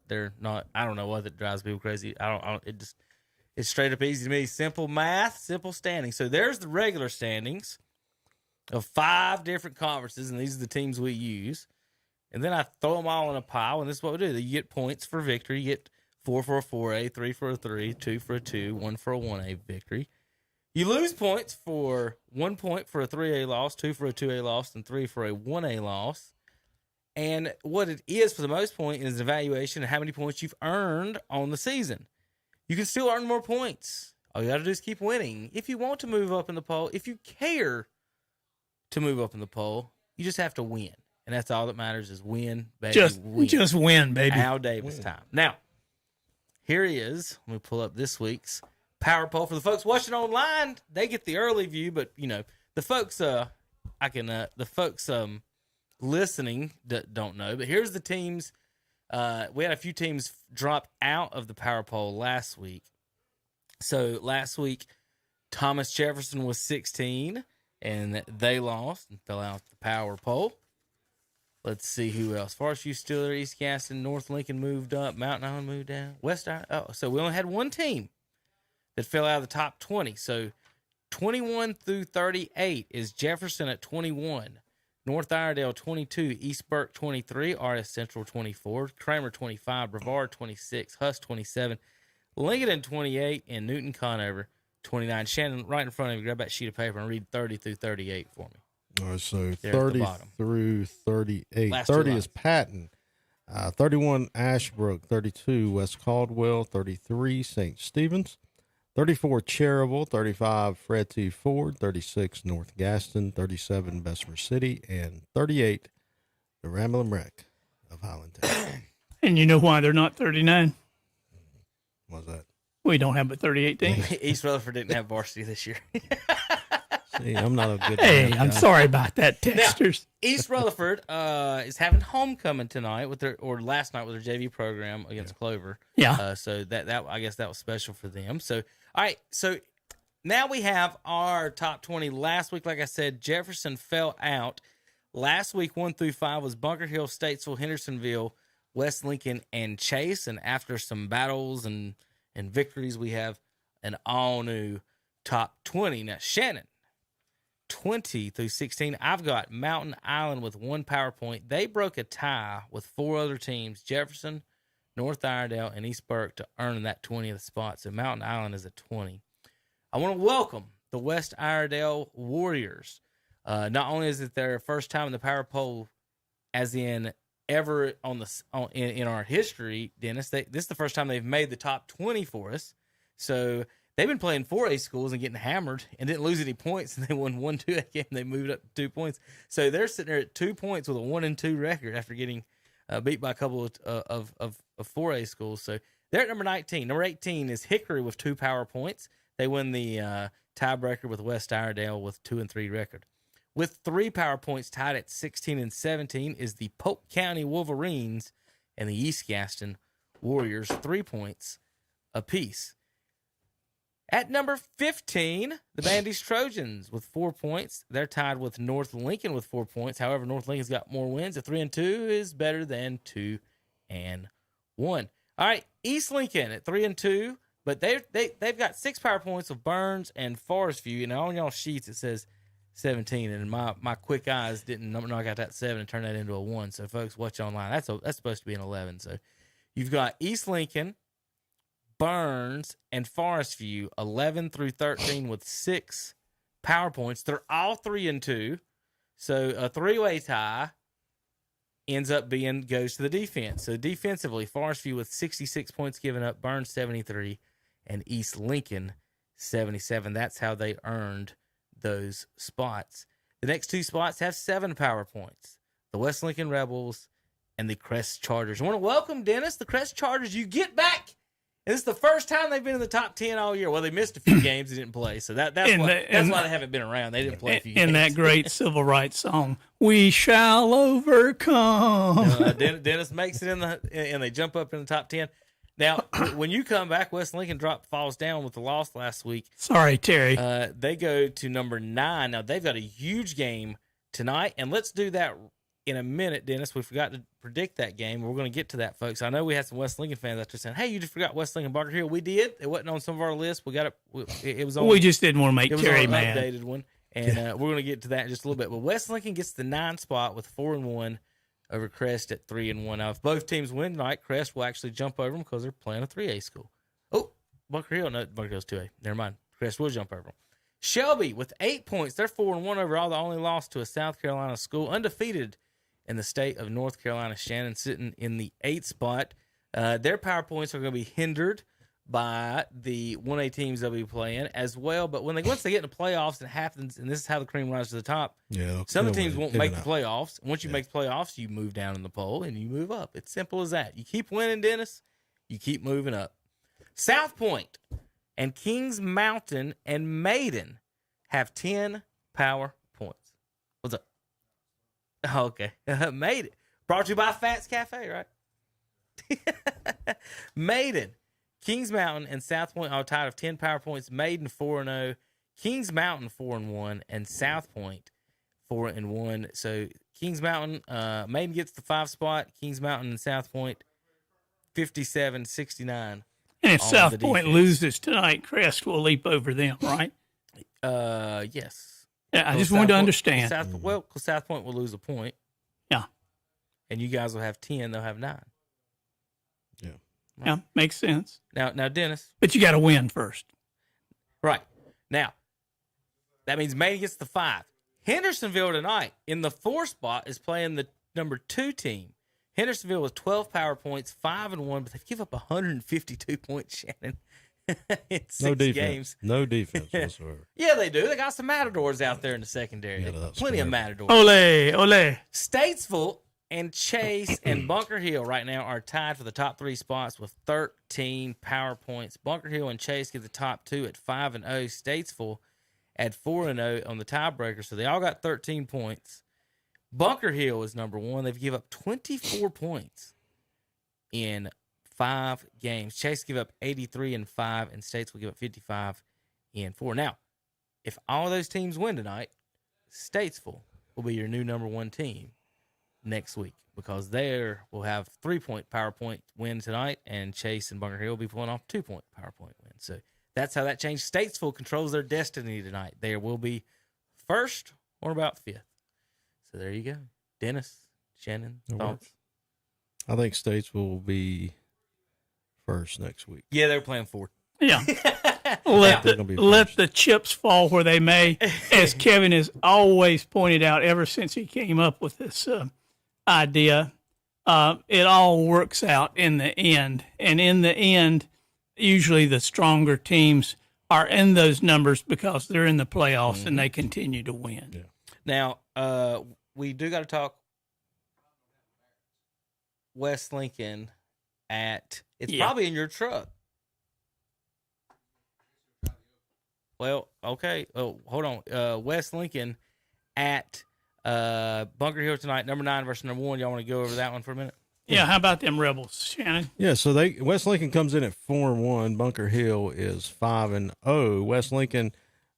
they're not. I don't know what that drives people crazy. It's straight up easy to me. Simple math, simple standings. So there's the regular standings of 5 different conferences, and these are the teams we use. And then I throw them all in a pile, and this is what we do. You get points for victory. You get 4 for a 4A, 3 for a 3, 2 for a 2, 1 for a 1A victory. You lose points for 1 point for a 3A loss, 2 for a 2A loss, and 3 for a 1A loss. And what it is for the most point is an evaluation of how many points you've earned on the season. You can still earn more points. All you got to do is keep winning. If you want to move up in the poll, if you care to move up in the poll, you just have to win. And that's all that matters is win, baby. Just win, baby. Al Davis time. Now, here he is. Let me pull up this week's power poll for the folks watching online. They get the early view, but the folks listening don't know. But here's the teams We had a few teams drop out of the power poll last week. So last week, Thomas Jefferson was 16, and they lost and fell out the power poll. Let's see who else. Forest View still there. East Gaston, North Lincoln moved up. Mountain Island moved down. West Island. Oh, so we only had one team that fell out of the top 20. So 21 through 38 is Jefferson at 21. North Iredale 22, East Burke 23, RS Central 24, Kramer 25, Brevard 26, Huss 27, Lincolnton 28, and Newton Conover 29. Shannon, right in front of you, grab that sheet of paper and read 30 through 38 for me. All right, so There 30 through 38. Last 30 two is Patton. 31, Ashbrook. 32, West Caldwell. 33, St. Stephen's. 34, Cherryville. 35, Fred T. Ford. 36, North Gaston. 37, Bessemer City. And 38, the Ramblin' Wreck of Highlandtown. And you know why they're not 39? What's that? We don't have but 38 teams. East Rutherford didn't have varsity this year. See, I'm not a good Hey, man, I'm guy. sorry about that, texters. Now, East Rutherford is having homecoming tonight or last night with their JV program against Clover. Yeah. So that I guess that was special for them. So all right, so now we have our top 20. Last week, like I said, Jefferson fell out. Last week, 1 through 5 was Bunker Hill, Statesville, Hendersonville, West Lincoln, and Chase. And after some battles and victories, we have an all new top 20. Now, Shannon. 20 through 16, I've got Mountain Island with 1 PowerPoint. They broke a tie with 4 other teams, Jefferson, North Iredale, and East Burke, to earn that 20th spot. So Mountain Island is at 20. I want to welcome the West Iredale Warriors. Not only is it their first time in the Power Poll, as in ever in our history, Dennis, this is the first time they've made the top 20 for us. So they've been playing 4A schools and getting hammered and didn't lose any points, and they won 1-2 game. They moved up 2 points. So they're sitting there at 2 points with a 1-2 record after getting beat by a couple of 4A schools. So they're at number 19. Number 18 is Hickory with 2 PowerPoints. They win the tiebreaker with West Iredale with 2-3 record. With 3 PowerPoints tied at 16 and 17 is the Polk County Wolverines and the East Gaston Warriors, 3 points apiece. At number 15, the Bandies Trojans with 4 points. They're tied with North Lincoln with 4 points. However, North Lincoln's got more wins. A 3-2 is better than 2-1. All right, East Lincoln at 3-2, but they've got 6 PowerPoints of Burns and Forest View. And on y'all sheets it says 17, and my quick eyes didn't knock out that 7 and turn that into a 1. So folks, watch online. That's supposed to be an 11. So you've got East Lincoln, Burns, and Forest View 11 through 13 with 6 PowerPoints. They're all 3-2. So a 3-way tie ends up goes to the defense. So defensively, Forest View with 66 points given up, Burns 73, and East Lincoln 77. That's how they earned those spots. The next 2 spots have 7 PowerPoints. The West Lincoln Rebels and the Crest Chargers. I want to welcome, Dennis, the Crest Chargers. You get back. And this is the first time they've been in the top 10 all year. Well, they missed a few games. They didn't play. So that's why they haven't been around. They didn't play a few games. In that great civil rights song, "We Shall Overcome." Dennis makes it and they jump up in the top 10. Now, when you come back, West Lincoln falls down with the loss last week. Sorry, Terry. They go to number 9. Now, they've got a huge game tonight. And let's do that in a minute, Dennis. We forgot to predict that game. We're going to get to that, folks. I know we had some West Lincoln fans out there saying, "Hey, you just forgot West Lincoln Bunker Hill." We did. It wasn't on some of our lists. We got it. It was on. We just didn't want to make it was Terry on an mad. Updated one, and we're going to get to that in just a little bit. But West Lincoln gets the 9 spot with 4-1 over Crest at 3-1. Now, if both teams win tonight, Crest will actually jump over them because they're playing a 3A school. Oh, Bunker Hill. No, Bunker Hill's 2A. Never mind. Crest will jump over them. Shelby with 8 points. They're 4-1 overall. The only loss to a South Carolina school, undefeated in the state of North Carolina. Shannon sitting in the 8th spot. Their PowerPoints are going to be hindered by the 1A teams they'll be playing as well. But once they get in the playoffs, it happens, and this is how the cream rises to the top. Yeah, some teams won't make the playoffs. Once you make the playoffs, you move down in the poll and you move up. It's simple as that. You keep winning, Dennis, you keep moving up. South Point and Kings Mountain and Maiden have 10 PowerPoints. What's up? Okay. Made it. Brought to you by Fats Cafe, right? Maiden, Kings Mountain, and South Point all tied of 10 power points. Maiden 4-0, Kings Mountain 4-1, and South Point 4-1. So Kings Mountain, Maiden gets the 5 spot. Kings Mountain and South Point 57-69. And if South Point loses tonight, Crest will leap over them, right? Yes. Yeah, I just wanted to understand. Because South Point will lose a point. Yeah. And you guys will have 10. They'll have 9. Yeah. Right. Yeah, makes sense. Now, Dennis. But you got to win first. Right. Now, that means Maiden gets the 5. Hendersonville tonight in the 4 spot is playing the number 2 team. Hendersonville with 12 power points, 5-1, but they give up 152 points, Shannon, in 6 games. No defense whatsoever. Yeah, they do. They got some Matadors out there in the secondary. Yeah, Plenty of Matadors. Ole. Statesville and Chase and Bunker Hill right now are tied for the top 3 spots with 13 power points. Bunker Hill and Chase get the top 2 at 5-0. Statesville at 4-0 on the tiebreaker, so they all got 13 points. Bunker Hill is number 1. They've given up 24 points in 5 games. Chase give up 83 in 5, and States will give up 55 in 4. Now, if all those teams win tonight, Statesville will be your new number 1 team next week because they will have 3-point power point win tonight, and Chase and Bunker Hill will be pulling off 2-point power point win. So that's how that changed. Statesville controls their destiny tonight. They will be first or about 5th. So there you go. Dennis, Shannon, thoughts? I think Statesville will be first next week. Yeah, they're playing 4th. Yeah. Let the chips fall where they may, as Kevin has always pointed out ever since he came up with this idea. It all works out in the end. And in the end, usually the stronger teams are in those numbers because they're in the playoffs and they continue to win. Yeah. Now, we do got to talk West Lincoln it's probably in your truck. Well, okay. Oh, hold on. West Lincoln at Bunker Hill tonight, number 9 versus number 1. Y'all want to go over that one for a minute? Yeah, how about them Rebels, Shannon? Yeah, so West Lincoln comes in at 4-1. Bunker Hill is 5-0. West Lincoln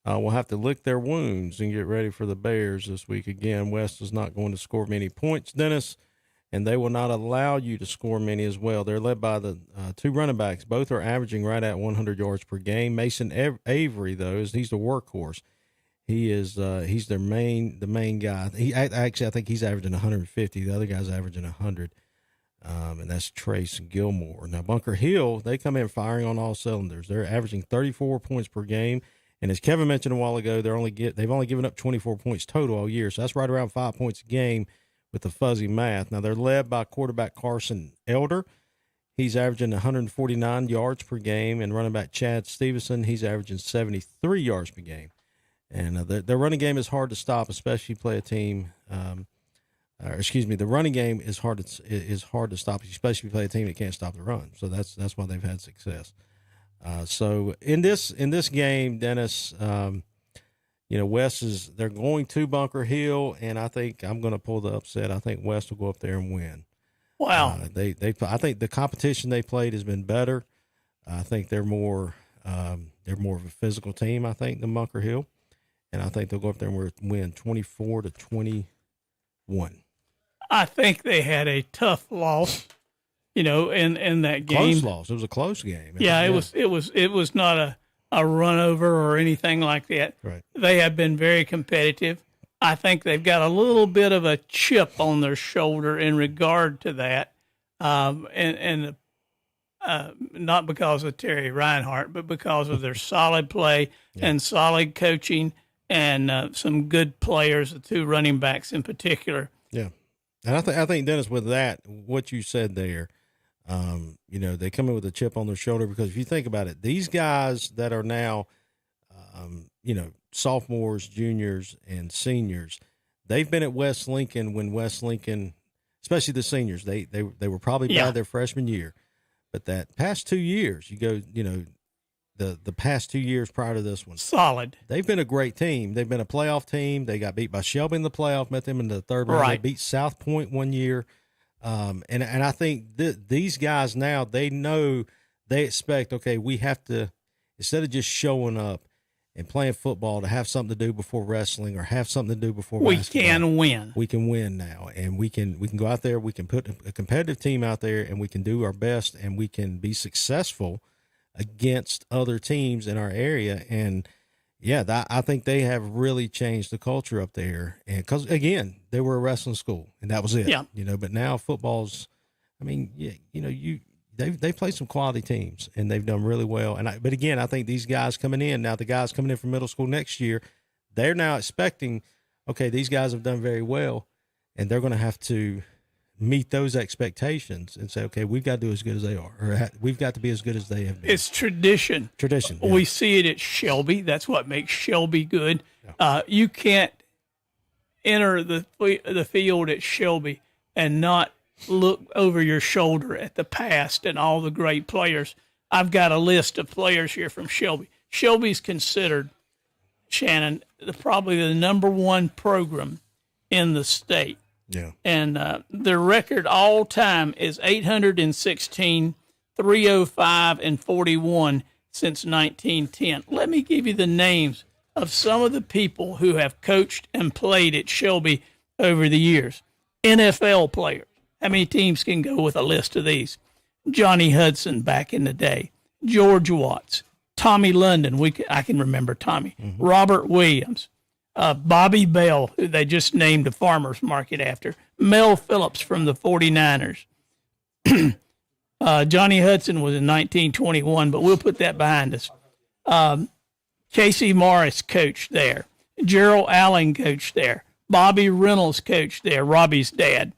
will have to lick their wounds and get ready for the Bears this week. Again, West is not going to score many points, Dennis, and they will not allow you to score many as well. They're led by the 2 running backs. Both are averaging right at 100 yards per game. Mason Avery, though, he's the workhorse. He's the main guy. I think he's averaging 150. The other guy's averaging 100. And that's Trace Gilmore. Now, Bunker Hill, they come in firing on all cylinders. They're averaging 34 points per game. And as Kevin mentioned a while ago, they've only given up 24 points total all year. So that's right around 5 points a game with the fuzzy math. Now, they're led by quarterback Carson Elder. He's averaging 149 yards per game. And running back Chad Stevenson, he's averaging 73 yards per game. And their running game is hard to stop, especially if you play a team the running game is hard to stop, especially if you play a team that can't stop the run. So that's why they've had success. So in this game, Dennis, West they're going to Bunker Hill, and I think I'm going to pull the upset. I think West will go up there and win. Wow. I think the competition they played has been better. I think they're more of a physical team, I think, than Bunker Hill, and I think they'll go up there and win 24-21. I think they had a tough loss, in that game. Close loss. It was a close game. Yeah, it was not a run over or anything like that. Right. They have been very competitive. I think they've got a little bit of a chip on their shoulder in regard to that, and not because of Terry Reinhardt, but because of their solid play and solid coaching and some good players, the 2 running backs in particular. Yeah. And I think, Dennis, with that, what you said there, they come in with a chip on their shoulder because if you think about it, these guys that are now, sophomores, juniors, and seniors, they've been at West Lincoln when West Lincoln, especially the seniors, they were probably by their freshman year. But that past 2 years, you go, the past 2 years prior to this one. Solid. They've been a great team. They've been a playoff team. They got beat by Shelby in the playoff, met them in the 3rd round. Right. They beat South Point one year. And I think these guys now, they know, they expect, okay, we have to, instead of just showing up and playing football, to have something to do before wrestling or have something to do before basketball. We can win. We can win now, and we can go out there. We can put a competitive team out there, and we can do our best, and we can be successful against other teams in our area. And yeah, I think they have really changed the culture up there. And because again, they were a wrestling school, and that was it. Yeah. But now football's, I mean, they played some quality teams, and they've done really well. But again, I think these guys coming in now, the guys coming in from middle school next year, they're now expecting, okay, these guys have done very well, and they're going to have to meet those expectations and say, okay, we've got to do as good as they are, or we've got to be as good as they have been. It's tradition. Tradition. Yeah. We see it at Shelby. That's what makes Shelby good. Yeah. You can't enter the field at Shelby and not look over your shoulder at the past and all the great players. I've got a list of players here from Shelby. Shelby's considered, Shannon, probably the number one program in the state. Yeah. And their record all time is 816, 305, and 41 since 1910. Let me give you the names of some of the people who have coached and played at Shelby over the years. NFL players. How many teams can go with a list of these? Johnny Hudson back in the day. George Watts. Tommy London. I can remember Tommy. Mm-hmm. Robert Williams. Bobby Bell, who they just named a farmer's market after. Mel Phillips from the 49ers. Johnny Hudson was in 1921, but we'll put that behind us. Casey Morris coached there. Gerald Allen coached there. Bobby Reynolds coached there, Robbie's dad.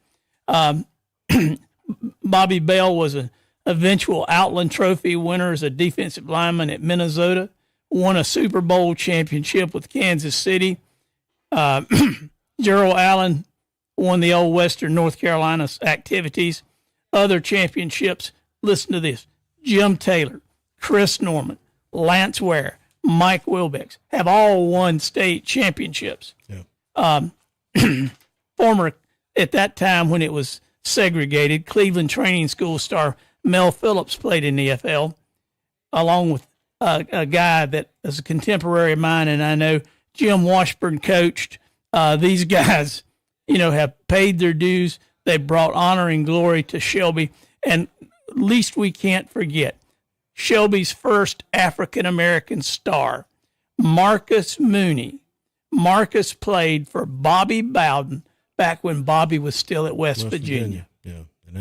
Bobby Bell was an eventual Outland Trophy winner as a defensive lineman at Minnesota. Won a Super Bowl championship with Kansas City. Gerald Allen won the Old Western North Carolina activities. Other championships, listen to this. Jim Taylor, Chris Norman, Lance Ware, Mike Wilbex have all won state championships. Yeah. Former, at that time when it was segregated, Cleveland Training School star Mel Phillips played in the NFL, along with a guy that is a contemporary of mine, and I know Jim Washburn coached. These guys, have paid their dues. They brought honor and glory to Shelby, and least we can't forget Shelby's first African-American star, Marcus Mooney. Marcus played for Bobby Bowden back when Bobby was still at West Virginia. Yeah, and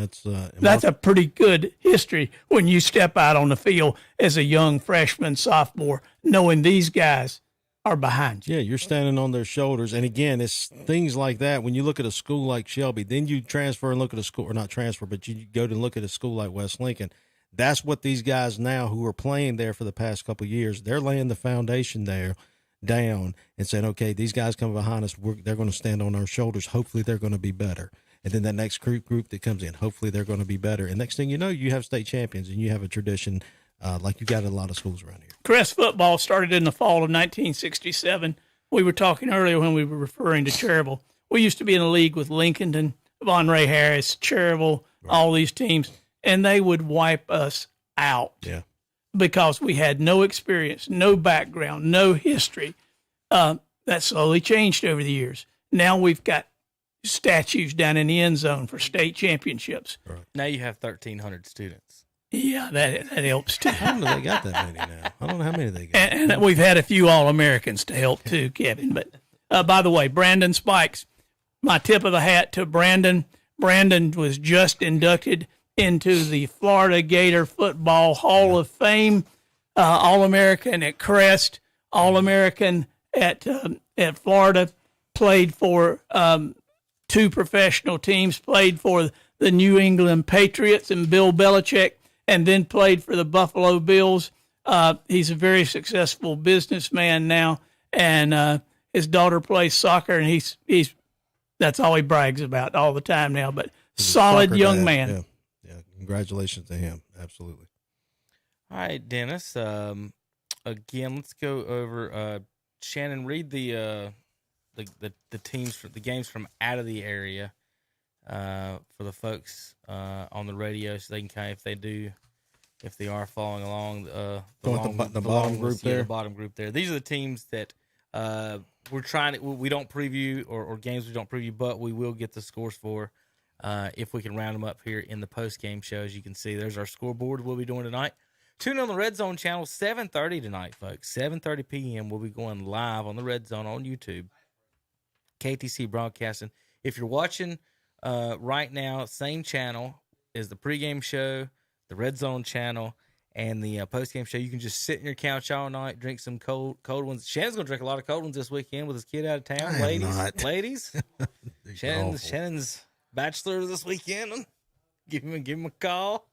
that's a pretty good history when you step out on the field as a young freshman, sophomore, knowing these guys are behind you. Yeah, you're standing on their shoulders. And again, it's things like that. When you look at a school like Shelby, then you transfer and look at a school, or not transfer, but you go to look at a school like West Lincoln. That's what these guys now who are playing there for the past couple of years, they're laying the foundation there down and saying, okay, these guys coming behind us, they're going to stand on our shoulders. Hopefully they're going to be better. And then that next group that comes in, hopefully they're going to be better. And next thing you know, you have state champions and you have a tradition like you got in a lot of schools around here. Crest football started in the fall of 1967. We were talking earlier when we were referring to Cherryville. We used to be in a league with Lincolnton, Von Ray Harris, Cherryville, right, all these teams, and they would wipe us out. Yeah. Because we had no experience, no background, no history. That slowly changed over the years. Now we've got statues down in the end zone for state championships. Right. Now you have 1,300 students. Yeah, that helps too. I don't know they got that many now. I don't know how many they got. And we've had a few All-Americans to help too, Kevin. But by the way, Brandon Spikes, my tip of the hat to Brandon. Brandon was just inducted into the Florida Gator Football Hall of Fame, All-American at Crest, All-American at Florida, played for two professional teams, played for the New England Patriots and Bill Belichick, and then played for the Buffalo Bills. He's a very successful businessman now, and his daughter plays soccer, and he's that's all he brags about all the time now, but solid young man. Yeah. Congratulations to him. Absolutely. All right, Dennis. Again, let's go over. Shannon, read the teams for the games from out of the area for the folks on the radio, so they can kind of, if they are following along the bottom group there. The bottom group there. These are the teams that we're trying to. We don't preview or games we don't preview, but we will get the scores for if we can round them up here in the post game show. As you can see, there's our scoreboard we'll be doing tonight. Tune in on the Red Zone channel, 7:30 tonight, folks. 7:30 p.m. We'll be going live on the Red Zone on YouTube. KTC Broadcasting. If you're watching right now, same channel is the pregame show, the Red Zone channel, and the postgame show. You can just sit in your couch all night, drink some cold ones. Shannon's going to drink a lot of cold ones this weekend with his kid out of town. Ladies. Shannon's bachelor this weekend. Give him a call.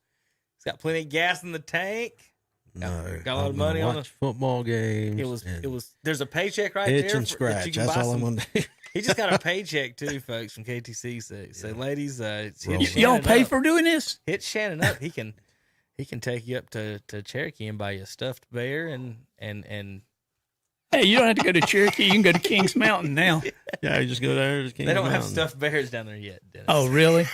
He's got plenty of gas in the tank. Got a lot of money on the football games. It was. There's a paycheck right itch there. And scratch. That's all I'm gonna do. He just got a paycheck too, folks, from KTC. So ladies, you don't pay for doing this. Hit Shannon up. He can take you up to Cherokee and buy you a stuffed bear and. Hey, you don't have to go to Cherokee. You can go to Kings Mountain now. Yeah, you just go there. To Kings they don't Mountain. have stuffed bears down there yet, Dennis. Oh, really?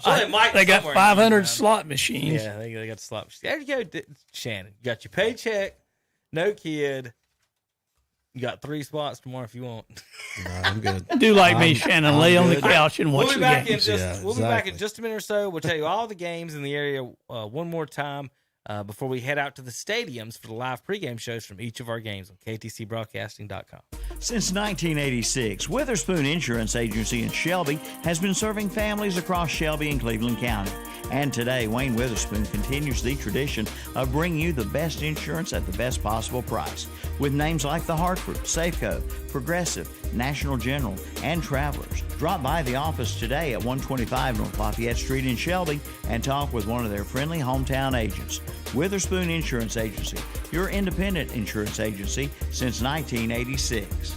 They got 500 slot machines. Yeah, they got the slot machines. There you go, Shannon. You got your paycheck, no kid. You got 3 spots tomorrow if you want. No, I'm good. Do like me, Shannon. Lay on the couch and watch We'll be back in just a minute or so. We'll tell you all the games in the area one more time before we head out to the stadiums for the live pregame shows from each of our games on KTCBroadcasting.com. Since 1986, Witherspoon Insurance Agency in Shelby has been serving families across Shelby and Cleveland County. And today, Wayne Witherspoon continues the tradition of bringing you the best insurance at the best possible price. With names like The Hartford, Safeco, Progressive, National General, and Travelers. Drop by the office today at 125 North Lafayette Street in Shelby and talk with one of their friendly hometown agents. Witherspoon Insurance Agency, your independent insurance agency since 1986.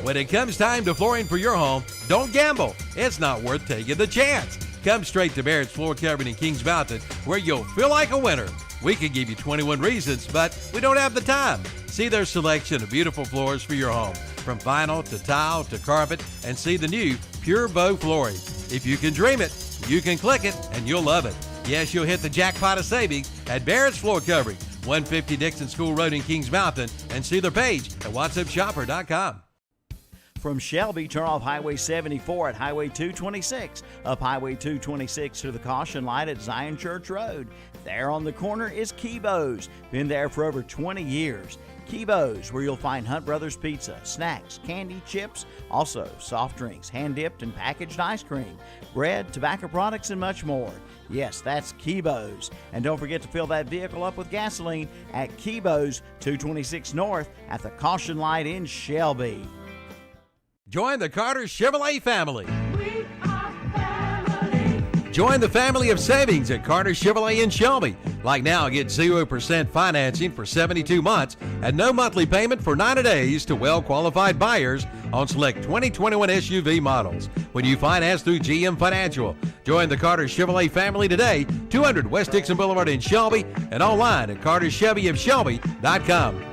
When it comes time to flooring for your home, don't gamble. It's not worth taking the chance. Come straight to Barrett's Floor Covering in Kings Mountain, where you'll feel like a winner. We could give you 21 reasons, but we don't have the time. See their selection of beautiful floors for your home, from vinyl to tile to carpet, and see the new Pure Bow flooring. If you can dream it, you can click it, and you'll love it. Yes, you'll hit the jackpot of savings at Barrett's Floor Covering, 150 Dixon School Road in Kings Mountain, and see their page at whatsupshopper.com. From Shelby, turn off Highway 74 at Highway 226, up Highway 226 to the caution light at Zion Church Road. There on the corner is Kibo's. Been there for over 20 years. Kibo's, where you'll find Hunt Brothers Pizza, snacks, candy, chips, also soft drinks, hand-dipped and packaged ice cream, bread, tobacco products, and much more. Yes, that's Kibo's. And don't forget to fill that vehicle up with gasoline at Kibo's 226 North at the caution light in Shelby. Join the Carter Chevrolet family. We are family. Join the family of savings at Carter Chevrolet in Shelby. Like now, get 0% financing for 72 months and no monthly payment for 90 days to well-qualified buyers on select 2021 SUV models when you finance through GM Financial. Join the Carter Chevrolet family today, 200 West Dixon Boulevard in Shelby, and online at carterchevyofshelby.com.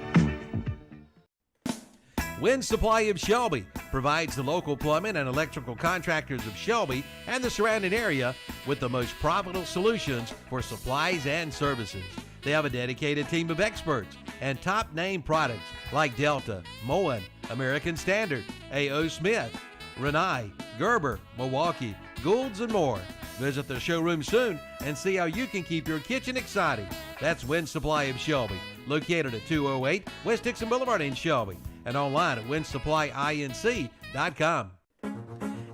Wind Supply of Shelby provides the local plumbing and electrical contractors of Shelby and the surrounding area with the most profitable solutions for supplies and services. They have a dedicated team of experts and top name products like Delta, Moen, American Standard, A.O. Smith, Renai, Gerber, Milwaukee, Gould's, and more. Visit their showroom soon and see how you can keep your kitchen exciting. That's Wind Supply of Shelby, located at 208 West Dixon Boulevard in Shelby, and online at windsupplyinc.com.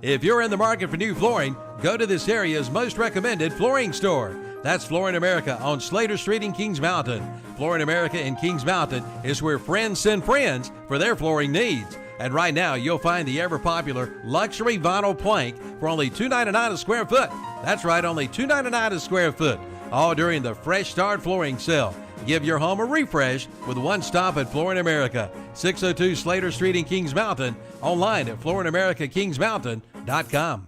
If you're in the market for new flooring, go to this area's most recommended flooring store. That's Flooring America on Slater Street in Kings Mountain. Flooring America in Kings Mountain is where friends send friends for their flooring needs. And right now, you'll find the ever-popular luxury vinyl plank for only $2.99 a square foot. That's right, only $2.99 a square foot, all during the Fresh Start Flooring Sale. Give your home a refresh with one stop at Flooring America, 602 Slater Street in Kings Mountain, online at flooringamericakingsmountain.com.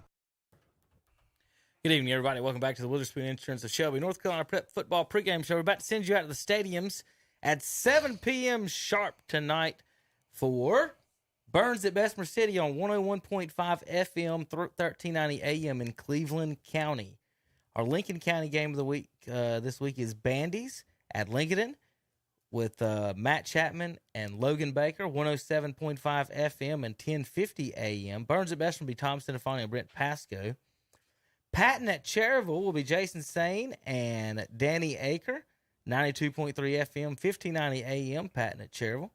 Good evening, everybody. Welcome back to the Witherspoon Insurance of Shelby, North Carolina Prep Football pregame show. We're about to send you out to the stadiums at 7 p.m. sharp tonight for Burns at Bessemer City on 101.5 FM, 1390 AM in Cleveland County. Our Lincoln County game of the week this week is Bandies at Lincolnton with Matt Chapman and Logan Baker, 107.5 FM and 1050 AM. Burns at Bessemer will be Tom Sinafani and Brent Pasco. Patton at Cherryville will be Jason Sane and Danny Aker, 92.3 FM, 1590 AM, Patton at Cherryville.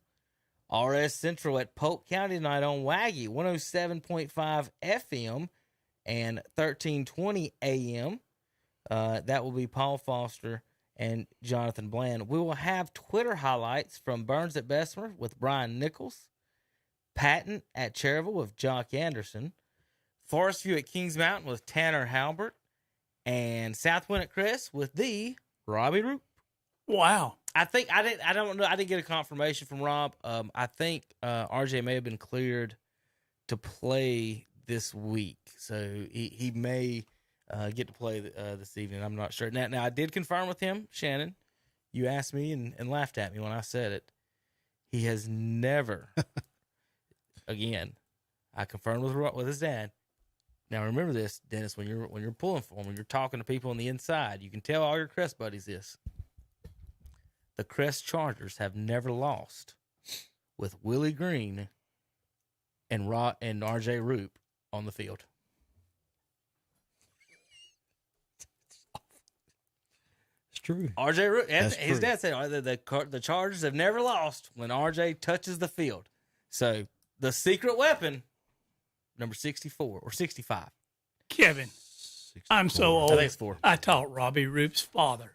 RS Central at Polk County tonight on Waggy, 107.5 FM and 1320 AM. That will be Paul Foster and Jonathan Bland. We will have Twitter highlights from Burns at Bessemer with Brian Nichols, Patton at Cherryville with Jock Anderson, Forest View at Kings Mountain with Tanner Halbert, and Southwind at Crest with the Robbie Roop. Wow. I don't know. I didn't get a confirmation from Rob. I think RJ may have been cleared to play this week, so he may get to play this evening. I'm not sure. Now I did confirm with him, Shannon. You asked me and laughed at me when I said it. He has never. Again, I confirmed with his dad. Now remember this, Dennis. When you're pulling for him, when you're talking to people on the inside, you can tell all your Crest buddies this. The Crest Chargers have never lost with Willie Green and RJ Roop on the field. It's true. RJ Roop, That's his true. dad said the Chargers have never lost when RJ touches the field. So the secret weapon, number 64 or 65. Kevin, 64. I'm so old. I think it's 4. I taught Robbie Roop's father.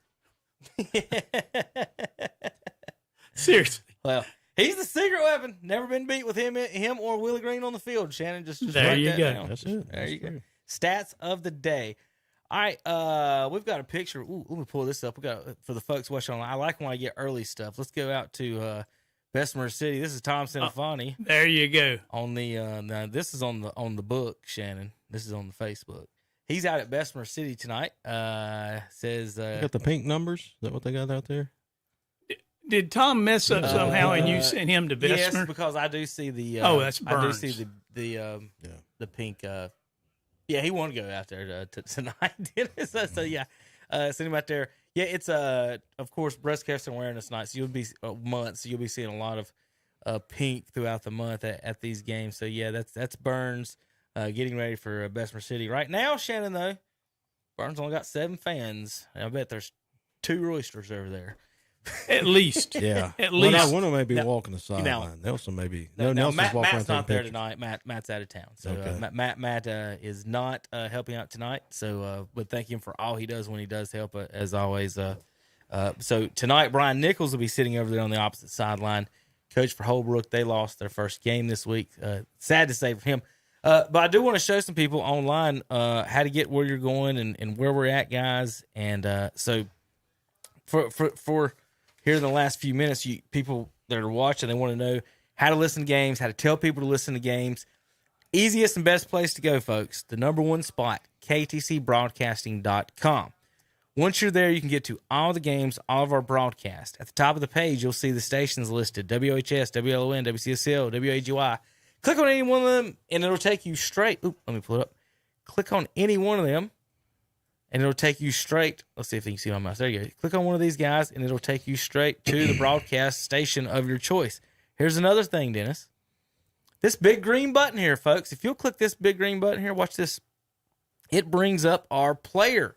Seriously. Well, he's the secret weapon. Never been beat with him or Willie Green on the field. Shannon, just there write you that go. down. That's it. There That's you go. true. Stats of the day. All right, we've got a picture. Ooh, let me pull this up. We got for the folks watching online. I like when I get early stuff. Let's go out to Bessemer City. This is Tom Sinafani There you go. on the. Now this is on the book, Shannon. This is on the Facebook. He's out at Bessemer City tonight. Says You got the pink numbers? Is that what they got out there? Did Tom mess up somehow and you sent him to Bessemer? yes, because I do see the. That's I do Burns. see the pink. Yeah, he wanted to go out there tonight. so yeah, send him out there. Yeah, it's of course Breast Cancer Awareness Night. So you'll be months. So you'll be seeing a lot of pink throughout the month at these games. So yeah, that's Burns getting ready for Bessemer City right now. Shannon though, Burns only got 7 fans. I bet there's 2 roisters over there. At least. Yeah. At Well, least. now, one of them may be now- walking the sideline. Nelson may be. No, Nelson's walking Matt's around not there taking tonight. Matt's out of town, so Okay. Matt is not helping out tonight. So, but thank him for all he does when he does help, as always. So tonight, Brian Nichols will be sitting over there on the opposite sideline. Coach for Holbrook, they lost their first game this week. Sad to say for him. But I do want to show some people online how to get where you're going and where we're at, guys. And so for here in the last few minutes, people that are watching, they want to know how to listen to games, how to tell people to listen to games. Easiest and best place to go, folks. The number one spot, ktcbroadcasting.com. Once you're there, you can get to all the games, all of our broadcasts. At the top of the page, you'll see the stations listed: WHS, WLON, WCSL, WAGY. Click on any one of them, and it'll take you straight. Let me pull it up. Click on any one of them, and it'll take you straight. Let's see if you can see my mouse. There you go. Click on one of these guys, and it'll take you straight to the broadcast station of your choice. Here's another thing, Dennis. This big green button here, folks. If you'll click this big green button here, watch this. It brings up our player.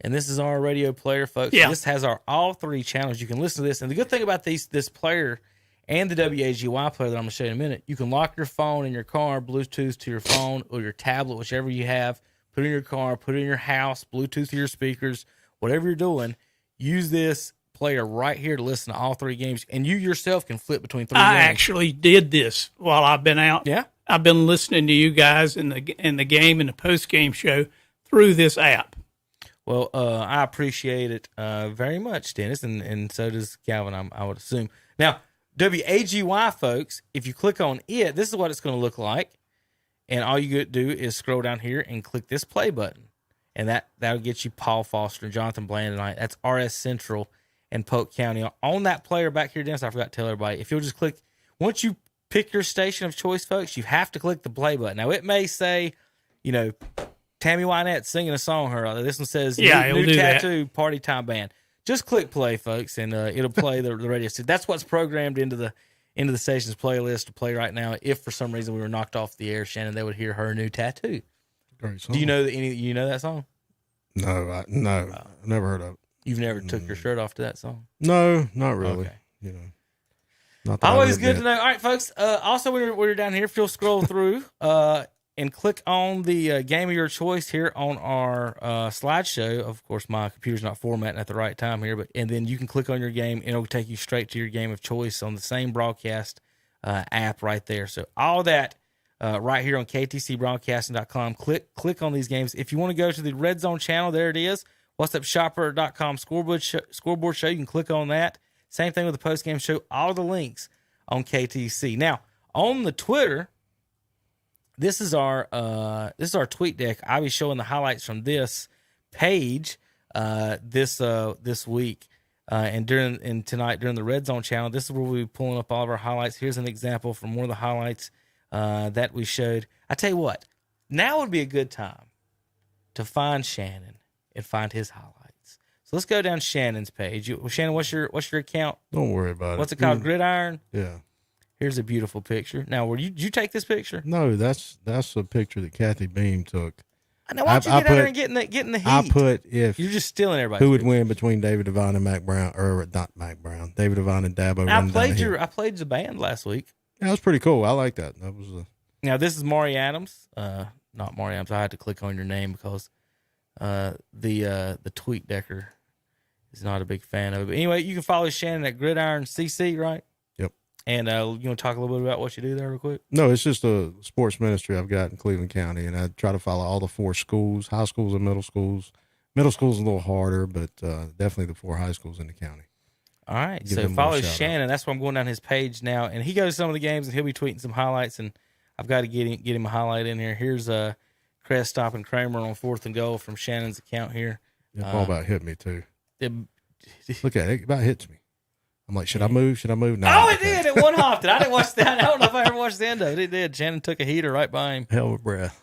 And this is our radio player, folks. Yeah. This has our all 3 channels. You can listen to this. And the good thing about this player and the WAGY player that I'm going to show you in a minute, you can lock your phone in your car, Bluetooth to your phone or your tablet, whichever you have. Put it in your car, put it in your house, Bluetooth to your speakers, whatever you're doing. Use this player right here to listen to all 3 games. And you yourself can flip between 3 I games. actually did this while I've been out. Yeah. I've been listening to you guys in the game and the post-game show through this app. Well, I appreciate it very much, Dennis, and so does Calvin, I would assume. Now, WAGY, folks, if you click on it, this is what it's going to look like. And all you got to do is scroll down here and click this play button. And that'll get you Paul Foster and Jonathan Bland tonight. That's RS Central and Polk County. On that player back here, Dennis, I forgot to tell everybody, if you'll just click, once you pick your station of choice, folks, you have to click the play button. Now, it may say, Tammy Wynette singing a song. This one says, new tattoo, party time band. Just click play, folks, and it'll play the radio. So that's what's programmed into the station's playlist to play right now. If for some reason we were knocked off the air, Shannon, they would hear her new tattoo. Great song. Do you know that song? No, I've never heard of it. You've never took your shirt off to that song? No, not really. Okay. Not that Always good to know. All right, folks. Also, when you're down here, if you'll scroll through and click on the game of your choice here on our slideshow. Of course, my computer's not formatting at the right time here, and then you can click on your game, and it'll take you straight to your game of choice on the same broadcast app right there. So all that right here on ktcbroadcasting.com. Click on these games. If you want to go to the Red Zone channel, there it is. WhatsUpShopper.com scoreboard show. You can click on that. Same thing with the post-game show. All the links on KTC. Now, on the Twitter, this is our tweet deck. I'll be showing the highlights from this page this week. And tonight during the Red Zone channel, this is where we'll be pulling up all of our highlights. Here's an example from one of the highlights that we showed. I tell you what, now would be a good time to find Shannon and find his highlights. So let's go down Shannon's page. Shannon, what's your account? Don't worry about it. What's it called? Gridiron? Yeah. Here's a beautiful picture. Now, did you take this picture? No, that's a picture that Kathy Beam took. Now, why don't you get out there and get in the heat? I put if you're just stealing everybody. Who would win between David Devine and Mac Brown, or not Mac Brown? David Devine and Dabo. I played the band last week. Yeah, that was pretty cool. I like that. That was Now this is Maury Adams. Not Maury Adams. I had to click on your name because the tweet decker is not a big fan of it. But anyway, you can follow Shannon at Gridiron CC, right? Yep. And you want to talk a little bit about what you do there real quick? No, it's just a sports ministry I've got in Cleveland County, and I try to follow all the 4 schools, high schools and middle schools. Middle school's a little harder, but definitely the 4 high schools in the county. All right, so follow Shannon. That's why I'm going down his page now, and he goes to some of the games, and he'll be tweeting some highlights, and I've got to get him a highlight in here. Here's Crest stopping Kramer on 4th and goal from Shannon's account here. The ball about hit me too. Look at it about hits me. I'm like, should I move? No. Oh, it did. It one hopped it. I didn't watch that. I don't know if I ever watched the end of it. It did. Shannon took a heater right by him. Hell of a breath.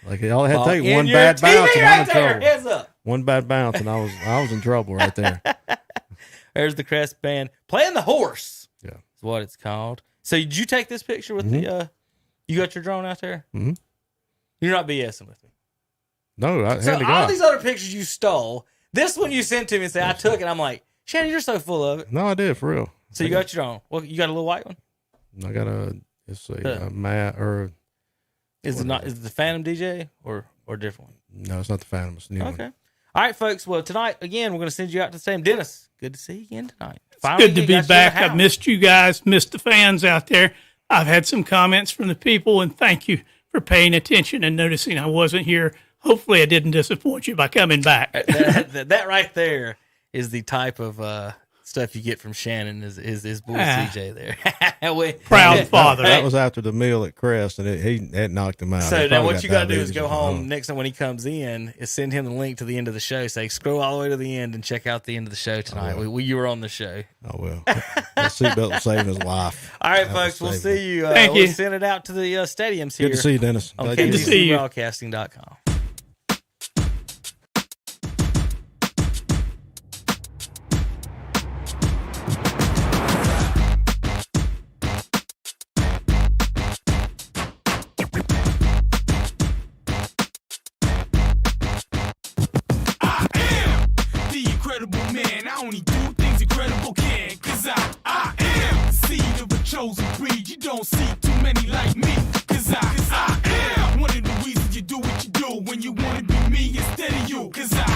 Like all I had to take one bad bounce and I'm in trouble. Heads up. One bad bounce and I was in trouble right there. There's the Crest band playing the horse. Yeah, is what it's called. So did you take this picture with the? You got your drone out there? Mm-hmm. You're not BSing with me. No, I had to go. All these other pictures you stole. This one you sent to me and said I took it. I'm like, Shannon, you're so full of it. No, I did for real. So you got your own. Well, you got a little white one. I got a matte or. Is it the Phantom DJ or a different one? No, it's not the Phantom. It's the new one. All right, folks. Well, tonight again we're going to send you out to the same. Dennis, good to see you again tonight. It's good to be back. I've missed you guys, missed the fans out there. I've had some comments from the people, and thank you for paying attention and noticing I wasn't here. Hopefully, I didn't disappoint you by coming back. that right there is the type of stuff you get from Shannon. Is boy CJ there? Proud father. That was after the meal at Crest, and he had knocked him out. So now what you got to do is go home next time when he comes in, is send him the link to the end of the show. Say scroll all the way to the end and check out the end of the show tonight. You were on the show. Oh well, that seatbelt was saving his life. All right, folks, we'll see you. Thank you. We'll send it out to the stadiums here. Good to see you, Dennis. On Good to see you. KTCBroadcasting.com. only do things incredible can. Cause I am the seed of a chosen breed. You don't see too many like me. Cause I am one of the reasons you do what you do when you wanna be me instead of you. Cause I